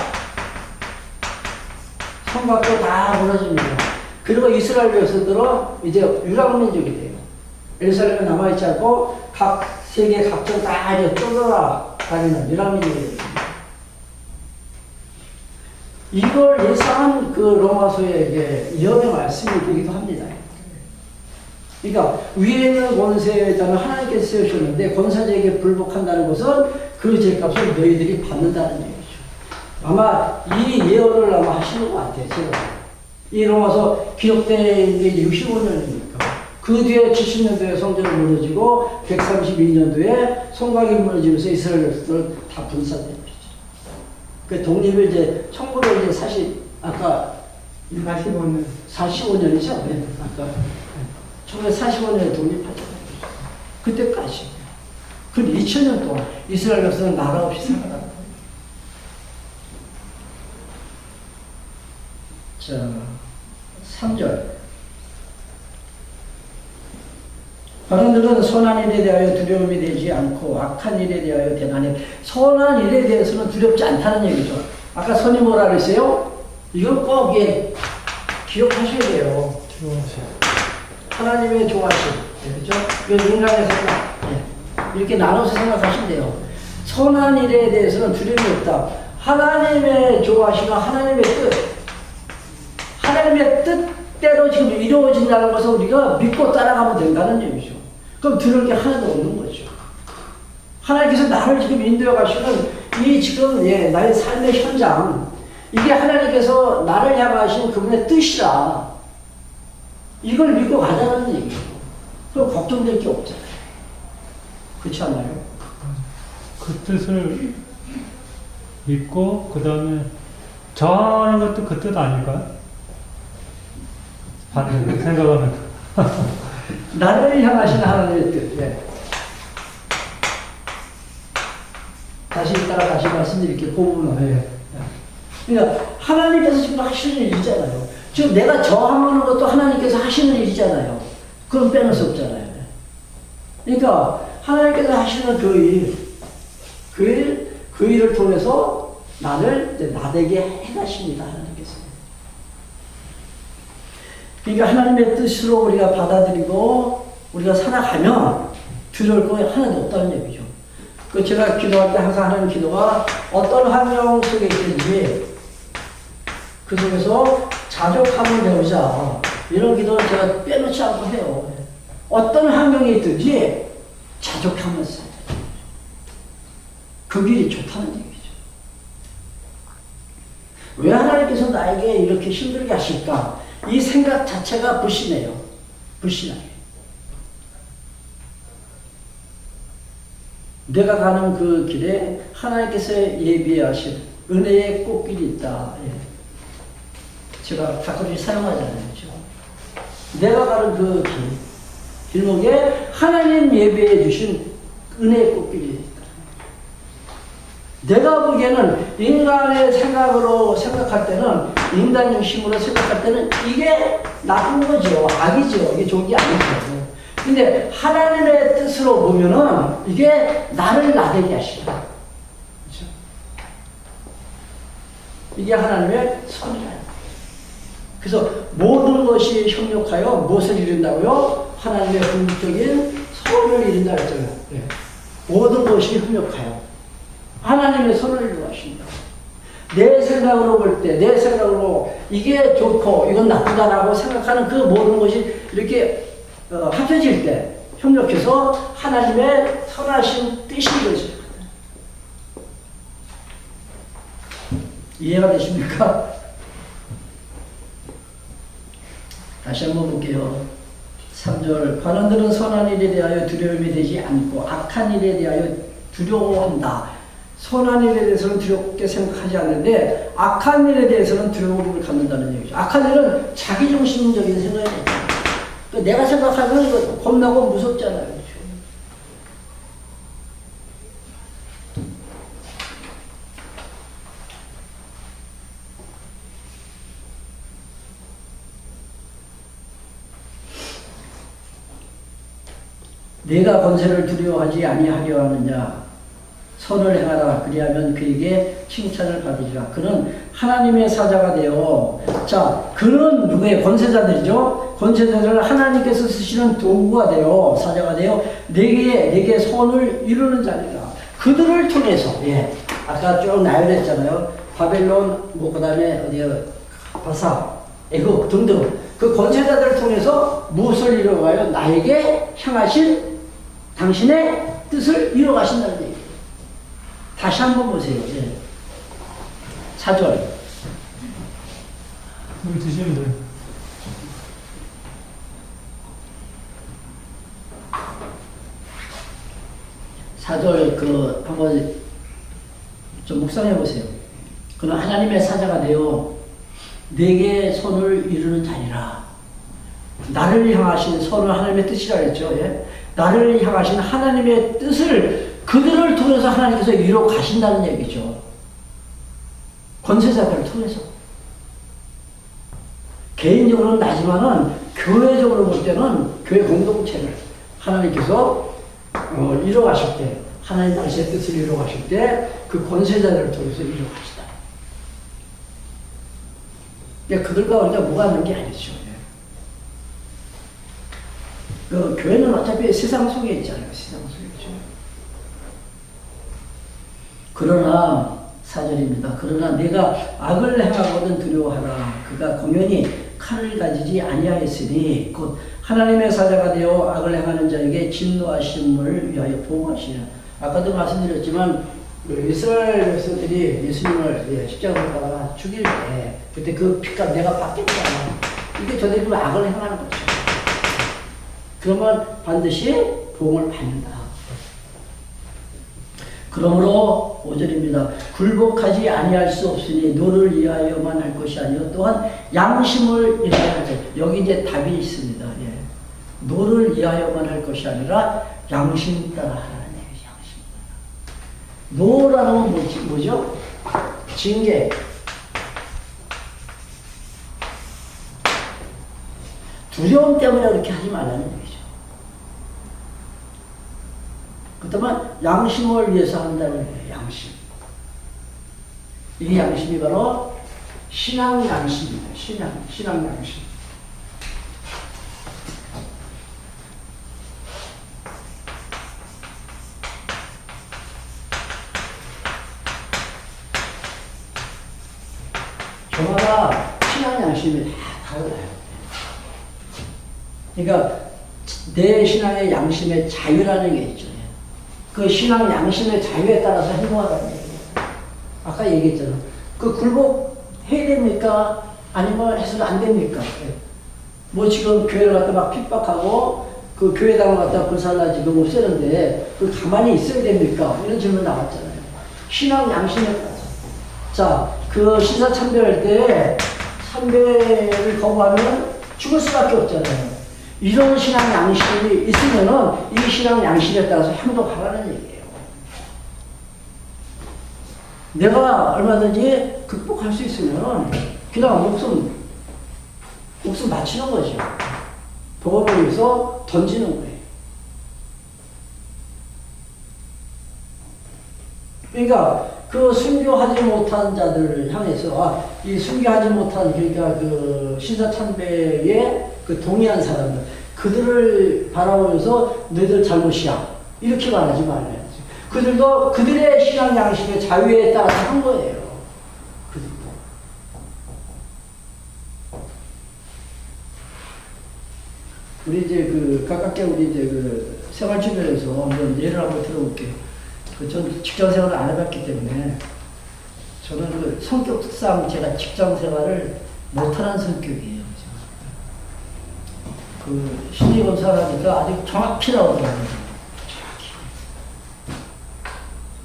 다 무너집니다. 그리고 이스라엘 백성들은 이제 유랑민족이 돼요. 예루살렘에 남아있지 않고 각 세계 각종 다 이제 떠돌아 다니는 유랑민족이 됩니다. 이걸 예상한 그 로마서의 예언의 말씀이 되기도 합니다. 그러니까 위에 있는 권세자는 하나님께서 세우셨는데 권사자에게 불복한다는 것은 그 죄값을 너희들이 받는다는 얘기죠. 아마 이 예언을 아마 하시는 것 같아요. 제가. 이 로마서 기록된 게 65년이니까. 그 뒤에 70년도에 성전이 무너지고 132년도에 성곽이 무너지면서 이스라엘 백성들 다 분산된 거죠. 그 독립을 이제 1940 아까 45년이죠. 네. 아까 1945년에 독립하잖아요. 그때까지. 근데 2000년 동안 이스라엘 백성은 나라 없이 살아간 거예요. 자, 3절. 바로들은 선한 일에 대하여 두려움이 되지 않고 악한 일에 대하여 대단해. 선한 일에 대해서는 두렵지 않다는 얘기죠. 아까 선이 뭐라 그랬어요? 이걸 꼭 기억하셔야 돼요. 하나님의 좋아하심. 그렇죠? 인간의 생각. 이렇게 나눠서 생각하시면 돼요. 선한 일에 대해서는 두려움이 없다. 하나님의 좋아하심과 하나님의 뜻. 하나님의 뜻대로 지금 이루어진다는 것을 우리가 믿고 따라가면 된다는 얘기죠. 그럼 들을 게 하나도 없는 거죠. 하나님께서 나를 지금 인도해 가시는 이 지금 나의 삶의 현장, 이게 하나님께서 나를 향하신 그분의 뜻이라. 이걸 믿고 가자는 얘기예요. 그럼 걱정될 게 없잖아요. 그렇지 않나요? 그 뜻을 믿고 그 다음에 저항하는 것도 그 뜻 아닐까요? 반대로 생각하면 나를 향하신 하나님의 뜻. 다시 이따가 다시 말씀드릴게요. 그 부분은. 그러니까 하나님께서 지금 하시는 일이잖아요. 지금 내가 저항하는 것도 하나님께서 하시는 일이잖아요. 그럼 빼놓을 수 없잖아요. 그러니까 하나님께서 하시는 그 일을 통해서 나를 이제 나되게 해가십니다. 하나님께서. 그러니까 하나님의 뜻으로 우리가 받아들이고 우리가 살아가면 두려울 거 하나도 없다는 얘기죠. 그 제가 기도할 때 항상 하는 기도가 어떤 환경 속에 있든지 그 속에서 자족함을 배우자. 이런 기도를 제가 빼놓지 않고 해요. 어떤 환경에 있든지 자족함을 쌓자. 그 길이 좋다는 얘기죠. 왜 하나님께서 나에게 이렇게 힘들게 하실까? 이 생각 자체가 불신해요. 불신하게. 내가 가는 그 길에 하나님께서 예비하신 은혜의 꽃길이 있다. 제가 가끔씩 사용하잖아요. 지금. 내가 가는 그 길목에 하나님 예비해 주신 은혜의 꽃길이 있다. 내가 보기에는 인간의 생각으로 생각할 때는, 인간 중심으로 생각할 때는 이게 나쁜 거죠. 악이죠. 이게 좋은 게 아니죠. 근데 하나님의 뜻으로 보면은 이게 나를 나되게 하시다. 그렇죠? 이게 하나님의 선이라는 거예요. 그래서 모든 것이 협력하여 무엇을 이룬다고요? 하나님의 궁극적인 선을 이룬다 했잖아요. 예. 모든 것이 협력하여 하나님의 선을 이루어가신다. 내 생각으로 볼 때, 내 생각으로 이게 좋고 이건 나쁘다라고 생각하는 그 모든 것이 이렇게 합쳐질 때 협력해서 하나님의 선하신 뜻이 이루어져요. 이해가 되십니까? 다시 한번 볼게요. 3절 관원들은 선한 일에 대하여 두려움이 되지 않고 악한 일에 대하여 두려워한다. 선한 일에 대해서는 두렵게 생각하지 않는데 악한 일에 대해서는 두려움을 갖는다는 얘기죠. 악한 일은 자기중심적인 생각이에요. 그러니까 내가 생각하면 이거 겁나고 무섭잖아요. 그렇죠? 내가 권세를 두려워하지 아니하려 하느냐 선을 행하라 그리하면 그에게 칭찬을 받으리라. 그는 하나님의 사자가 되어 자 그는 누구의 권세자들이죠. 권세자들을 하나님께서 쓰시는 도구가 되어 사자가 되어 내게 선을 이루는 자리라. 그들을 통해서 예 아까 쭉 나열했잖아요. 바벨론 뭐 그다음에 어디요 바사 애굽 등등 그 권세자들을 통해서 무엇을 이루어가요? 나에게 향하신 당신의 뜻을 이루어가신다는 얘기예요. 다시 한번 보세요. 예. 4절. 여기 드시면 돼요. 사절 한번 좀 묵상해 보세요. 그는 하나님의 사자가 되어 내게 손을 이루는 자리라. 나를 향하신 손은 하나님의 뜻이라 했죠. 예? 나를 향하신 하나님의 뜻을 그들을 통해서 하나님께서 이루어 가신다는 얘기죠. 권세자들을 통해서. 개인적으로는 나지만은 교회적으로 볼 때는 교회 공동체를 하나님께서 이루어 가실 때 하나님 당시의 뜻을 이루어 가실 때 그 권세자들을 통해서 이루어 가시다. 그러니까 그들과 우리가 무관한 게 아니죠. 그 교회는 어차피 세상 속에 있잖아요. 세상 속에 있죠. 그러나 4절입니다. 그러나 내가 악을 행하거든 두려워하라. 그가 공연히 칼을 가지지 아니하였으니 곧 하나님의 사자가 되어 악을 행하는 자에게 진노하심을 위하여 보호하시라. 아까도 말씀드렸지만 이스라엘 백성들이 예수님을 십자가에 못 박아 죽일 때 그때 그 피값 내가 받겠잖아. 이게 저들이 악을 행하는 거죠. 그러면 반드시 보응을 받는다. 그러므로 5절입니다. 굴복하지 아니할 수 없으니 노를 위하여만 할 것이 아니요 또한 양심을 위하여 하자. 여기 이제 답이 있습니다. 예. 노를 위하여만 할 것이 아니라 양심 따라 하라는 얘기죠. 양심 따라. 노라는 건 뭐죠? 징계. 두려움 때문에 그렇게 하지 말라는 얘기죠. 그렇다면 양심을 위해서 한다는 거예요. 양심. 이 양심이 바로 신앙 양심입니다. 신앙 양심. 저마다 신앙 양심이 다 달라요. 그러니까 내 신앙의 양심의 자유라는 게 있죠. 그 신앙 양심의 자유에 따라서 행동하라는 얘기예요. 아까 얘기했잖아. 그 굴복해야 됩니까? 아니면 해서는 안 됩니까? 뭐 지금 교회를 갖다 막 핍박하고 그 교회당을 갖다 불살라 지금 없애는데 그 가만히 있어야 됩니까? 이런 질문 나왔잖아요. 신앙 양심에 따라서. 자, 그 신사 참배할 때 참배를 거부하면 죽을 수밖에 없잖아요. 이런 신앙 양심이 있으면은 이 신앙 양심에 따라서 행동하라는 얘기예요. 내가 얼마든지 극복할 수 있으면은 그냥 목숨 바치는 거죠. 복음을 위해서 던지는 거예요. 그러니까 그 순교하지 못한 자들을 향해서 이 순교하지 못한 그러니까 그 신사참배에 그 동의한 사람들 그들을 바라보면서 너희들 잘못이야 이렇게 말하지 말아야지. 그들도 그들의 신앙 양식의 자유에 따라서 한 거예요. 그들도. 우리 이제 그 가깝게 우리 이제 그 생활 주변에서 한번 예를 한번 들어볼게요. 전 직장 생활을 안 해봤기 때문에 저는 그 성격 특성 제가 직장 생활을 못하는 성격이에요. 그 심리검사를 하니까 아주 정확히 나오더라고요. 정확히.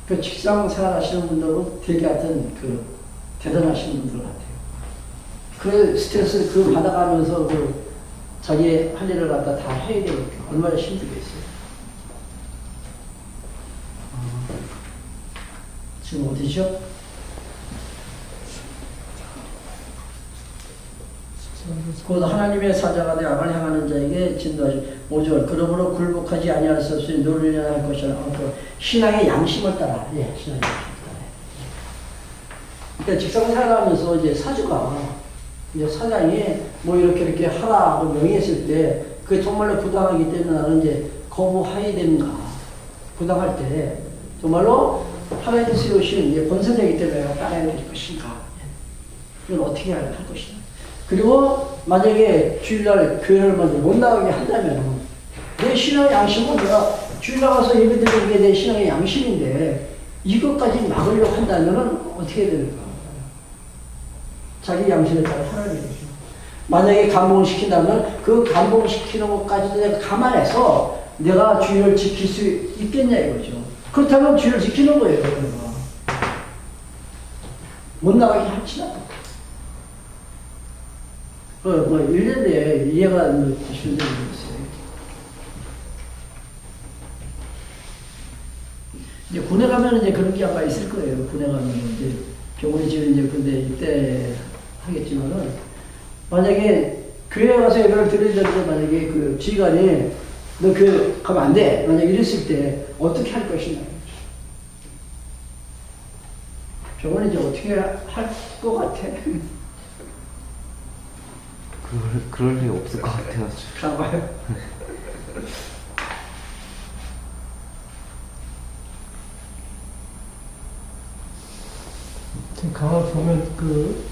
그 직장 생활 하시는 분들은 되게 하여튼 그 대단하신 분들 같아요. 그 스트레스 그 받아가면서 그 자기 할 일을 갖다 다 해야 되니까 얼마나 힘들겠어요. 지금 어디죠? 곧 하나님의 사자가 되어 악을 행하는 자에게 진노하시 5절 그러므로 굴복하지 아니할 수 없으니 노리려 할 것이라 신앙의 양심을 따라 신앙의 양심을 따라 그러니까 직장 생활하면서 이제 사주가 이제 사장이 뭐 이렇게 하라고 명했을 때 그게 정말로 부당하기 때문에 나는 이제 거부해야 되는가 부당할 때 정말로 하나님 세우신 이제 권세자이기 때문에 따라야 될 것인가 이건 어떻게 할 것이냐. 그리고 만약에 주일날 교회를 먼저 못 나가게 한다면 내 신앙의 양심은 내가 주일 나가서 예배 드리는 게 내 신앙의 양심인데 이것까지 막으려고 한다면 어떻게 해야 될까? 자기 양심에 따라 살아야 되죠. 만약에 감봉시킨다면 그 감봉시키는 것까지도 내가 감안해서 내가 주일을 지킬 수 있겠냐 이거죠. 그렇다면 주일을 지키는 거예요. 그러니까. 못 나가게 할지라도. 뭐 1년 내에 이해가 안 되시는 분이 있어요. 이제 군에 가면 이제 그런 게 아마 있을 거예요. 군에 가면 이제 병원에 지금 이제 근데 이때 하겠지만은 만약에 교회 가서 예배를 드리는데 만약에 그 지휘관이 너 교회 가면 안 돼. 만약 이랬을 때 어떻게 할 것이냐. 병원이 이제 어떻게 할 것 같아. 그럴 리 없을 것 같아요. 가봐요. 지금 가만 보면 그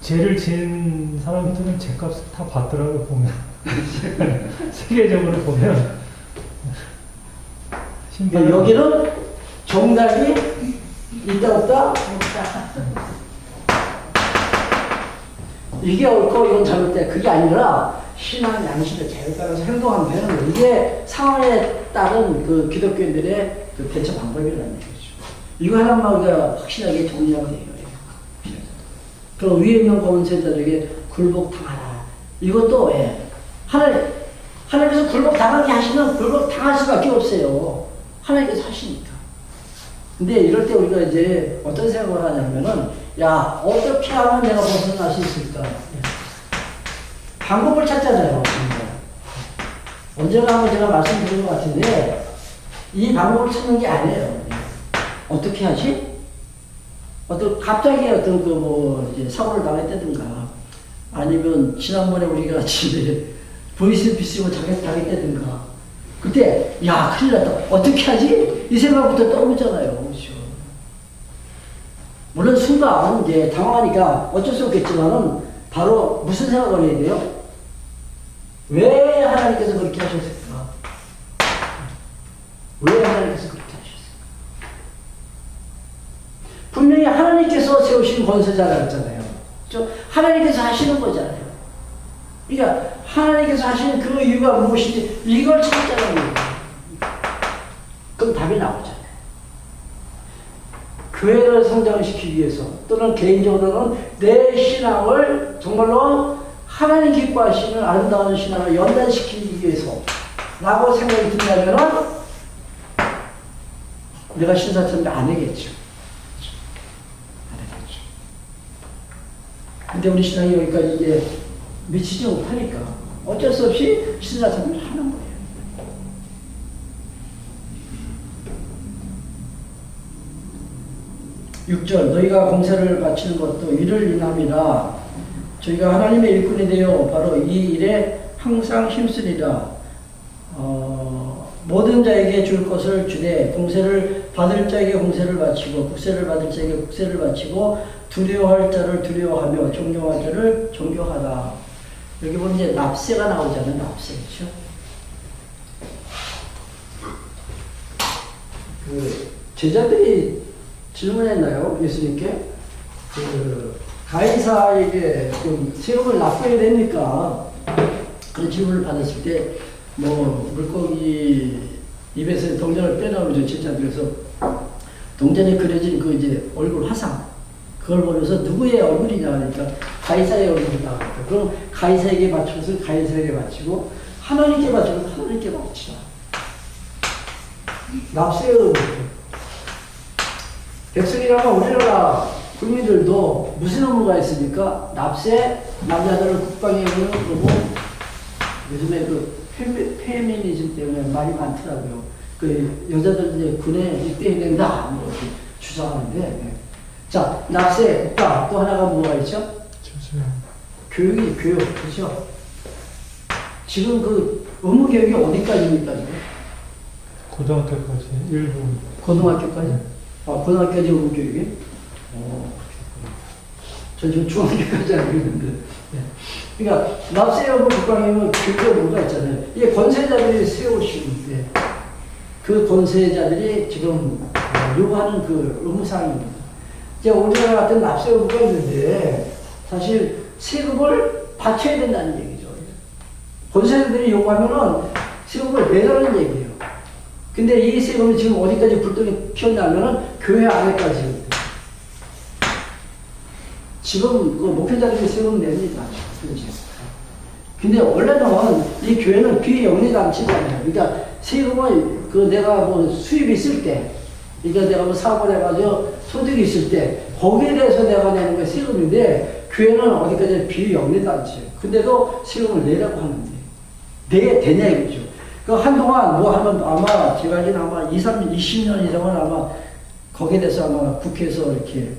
죄를 지은 사람들은 죄값을 다 받더라고요. 보면 세계적으로 보면 여기는 정답이 있다 없다? 이게 옳고 이건 잘못돼. 그게 아니라 신앙 양심의 자유에 따라서 행동하면 되는 거예요. 이게 상황에 따른 그 기독교인들의 그 대처 방법이라는 얘기죠. 이거 하나만 우리가 확실하게 정리하면 돼요. 그럼 위에 있는 권세자들에게 굴복당하라. 이것도 하나님께서 굴복당하게 하시면 굴복당할 수밖에 없어요. 하나님께서 하시니까. 근데 이럴 때 우리가 이제 어떤 생각을 하냐면은 야, 어떻게 하면 내가 벗어날 수 있을까? 방법을 찾잖아요. 언젠가 한번 제가 말씀드린 것 같은데, 이 방법을 찾는 게 아니에요. 어떻게 하지? 갑자기 이제 사고를 당했다든가, 아니면 지난번에 우리가 집에 보이스피싱을 당했다든가, 그때, 야, 큰일 났다. 어떻게 하지? 이 생각부터 떠오르잖아요. 그렇죠? 물론 순간 이제 당황하니까 어쩔 수 없겠지만은 바로 무슨 생각을 해야 돼요? 왜 하나님께서 그렇게 하셨을까? 왜 하나님께서 그렇게 하셨을까? 분명히 하나님께서 세우신 권세자라 했잖아요. 하나님께서 하시는 거잖아요. 그러니까 하나님께서 하시는 그 이유가 무엇인지 이걸 찾자는 거예요. 그럼 답이 나오잖아요. 교회를 성장시키기 위해서 또는 개인적으로는 내 신앙을 정말로 하나님 기뻐하시는 아름다운 신앙을 연단시키기 위해서 라고 생각이 든다면 내가 신사참배 안 하겠죠. 안 하겠죠. 근데 우리 신앙이 여기까지 이제 미치지 못하니까 어쩔 수 없이 신사참배를 하는 거예요. 6절 너희가 공세를 바치는 것도 이를 인함이라. 저희가 하나님의 일꾼이 되어 바로 이 일에 항상 힘쓰리라. 모든 자에게 줄 것을 주되 공세를 받을 자에게 공세를 바치고 국세를 받을 자에게 국세를 바치고 두려워할 자를 두려워하며 존경할 자를 존경하라. 여기 보면 이제 납세가 나오잖아요. 납세. 그렇죠? 그 제자들이 질문했나요? 예수님께? 가이사에게 좀 세금을 납부해야 됩니까? 그런 질문을 받았을 때, 물고기 입에서 동전을 빼놓으죠. 제자들에서. 동전에 그려진 그 이제 얼굴 화상. 그걸 보면서 누구의 얼굴이냐 하니까 가이사의 얼굴이다. 그럼 가이사에게 맞춰서 가이사에게 맞추고, 하나님께 맞춰서 하나님께 맞추라. 납세의 의무. 백성이라면 우리나라 국민들도 무슨 의무가 있습니까? 납세, 남자들은 국방의 의무는 그러고, 요즘에 그 페미니즘 때문에 말이 많더라고요. 그 여자들 이제 군에 입대해야 된다, 뭐 이렇게 주장하는데. 네. 자, 납세, 국가, 또 하나가 뭐가 있죠? 교육이, 교육, 그렇죠? 지금 그 의무 교육이 어디까지입니까, 지금? 고등학교까지 일부. 고등학교까지? 고등학교까지 의무 교육이? 전 지금 중학교까지 알고 있는데. 네. 그러니까, 납세 여부 국방의무 교육에 뭐가 있잖아요. 이게 권세자들이 세우시는데, 그 권세자들이 지금 요구하는 그 의무사항입니다. 이제 우리나라 같은 납세 여부가 있는데, 사실 세금을 바쳐야 된다는 얘기죠. 권세자들이 요구하면은 세금을 내라는 얘기예요. 근데 이 세금이 지금 어디까지 불똥이 튀었냐면은 교회 안에까지. 지금 그 목회자들이 세금 냅니다. 그렇지. 근데 원래는 이 교회는 비영리단체잖아요. 그러니까 세금을 내가 뭐 수입이 있을 때, 그러니까 내가 뭐 사업을 해가지고 소득이 있을 때, 거기에 대해서 내가 내는 게 세금인데, 교회는 어디까지 비영리단체예요. 근데도 세금을 내라고 하는데, 내야 되냐 이거죠. 그 한동안 뭐 하면 아마 제가 알기로는 아마 20년 이상은 아마 거기에 대해서 아마 국회에서 이렇게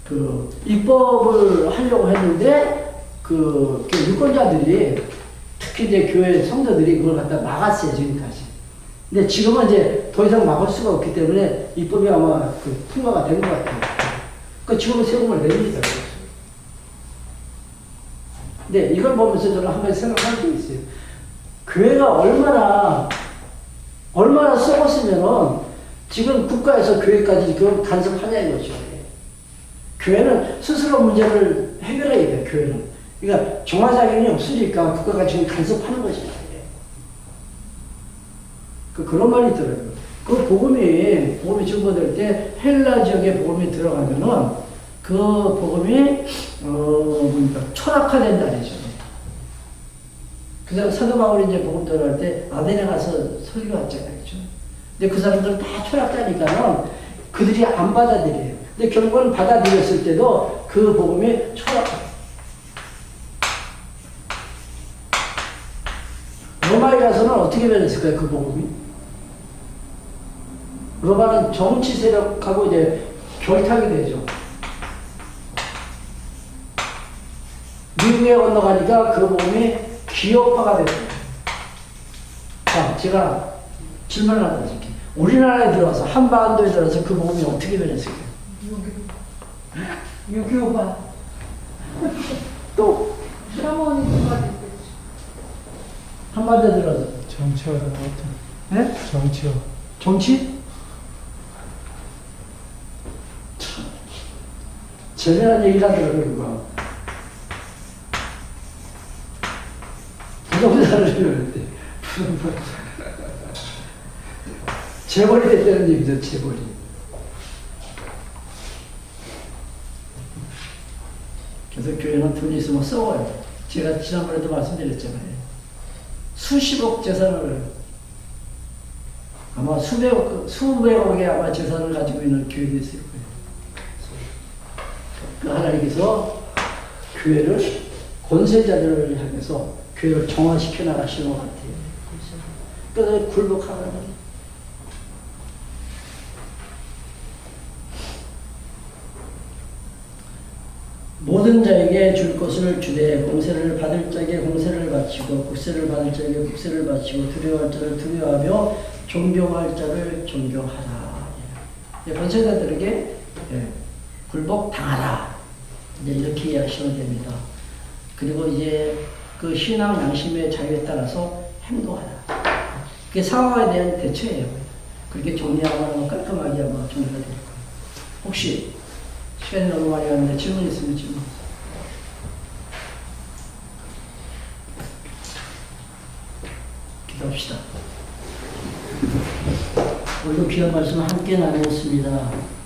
그 입법을 하려고 했는데 그 유권자들이 특히 이제 교회 성도들이 그걸 갖다 막았어요, 지금까지. 근데 지금은 이제 더 이상 막을 수가 없기 때문에 입법이 아마 그 통과가 된 것 같아요. 그 지금은 세금을 내립니다. 근데 이걸 보면서 저는 한 가지 생각하는 게 있어요. 교회가 얼마나 썩었으면은 지금 국가에서 교회까지 그걸 간섭하냐 이거죠. 교회는 스스로 문제를 해결해야 돼요, 교회는. 그러니까 종화자격이 없으니까 국가가 지금 간섭하는 거죠. 그런 말이 있더라고요. 그 복음이 증거될 때 헬라 지역에 복음이 들어가면은 그 복음이, 철학화된다 그러죠. 그래서 사도 바울이 이제 복음 들어갈 때 아덴에 가서 설교했잖아요. 그렇죠? 근데 그 사람들은 다 철학자니까는 그들이 안 받아들여요. 근데 결국은 받아들였을 때도 그 복음이 철학화. 로마에 가서는 어떻게 변했을까요? 그 복음이? 로마는 정치 세력하고 이제 결탁이 되죠. 미국에 건너가니까 그 복음이 기업화가 됐어요. 자, 제가 질문을 하나 드릴게요. 우리나라에 들어와서, 한반도에 들어와서 그 복음이 어떻게 변했을까요? 유교화. 또, 샤머니즘화 됐겠지. 한반도에 들어와서. 정치화된 것 같은. 네? 정치화. 정치? 재미난 얘기를 하더라고요, 그거. 부동산을 이럴 때. 재벌이 됐다는 얘기죠, 재벌이. 그래서 교회는 돈이 있으면 썩어요. 제가 지난번에도 말씀드렸잖아요. 수십억 재산을, 아마 수백억의 아마 재산을 가지고 있는 교회도 있을 거예요. 그 하나님께서 교회를, 권세자들을 향해서 교회를 정화시켜 나가시는 것 같아요. 그래서 굴복하는 거예요. 모든 자에게 줄 것을 주되 공세를 받을 자에게 공세를 바치고 국세를 받을 자에게 국세를 바치고 두려워할 자를 두려워하며 존경할 자를 존경하라. 예. 권세자들에게 예, 굴복 당하라. 이제 이렇게 이해하시면 됩니다. 그리고 이제 그 신앙 양심의 자유에 따라서 행동하라. 그게 상황에 대한 대처예요. 그렇게 정리하면 깔끔하게 아마 정리가 될 거예요. 혹시 시간이 너무 많이 갔는데 질문 있으면 질문. 기도합시다. 오늘도 귀한 말씀 함께 나누었습니다.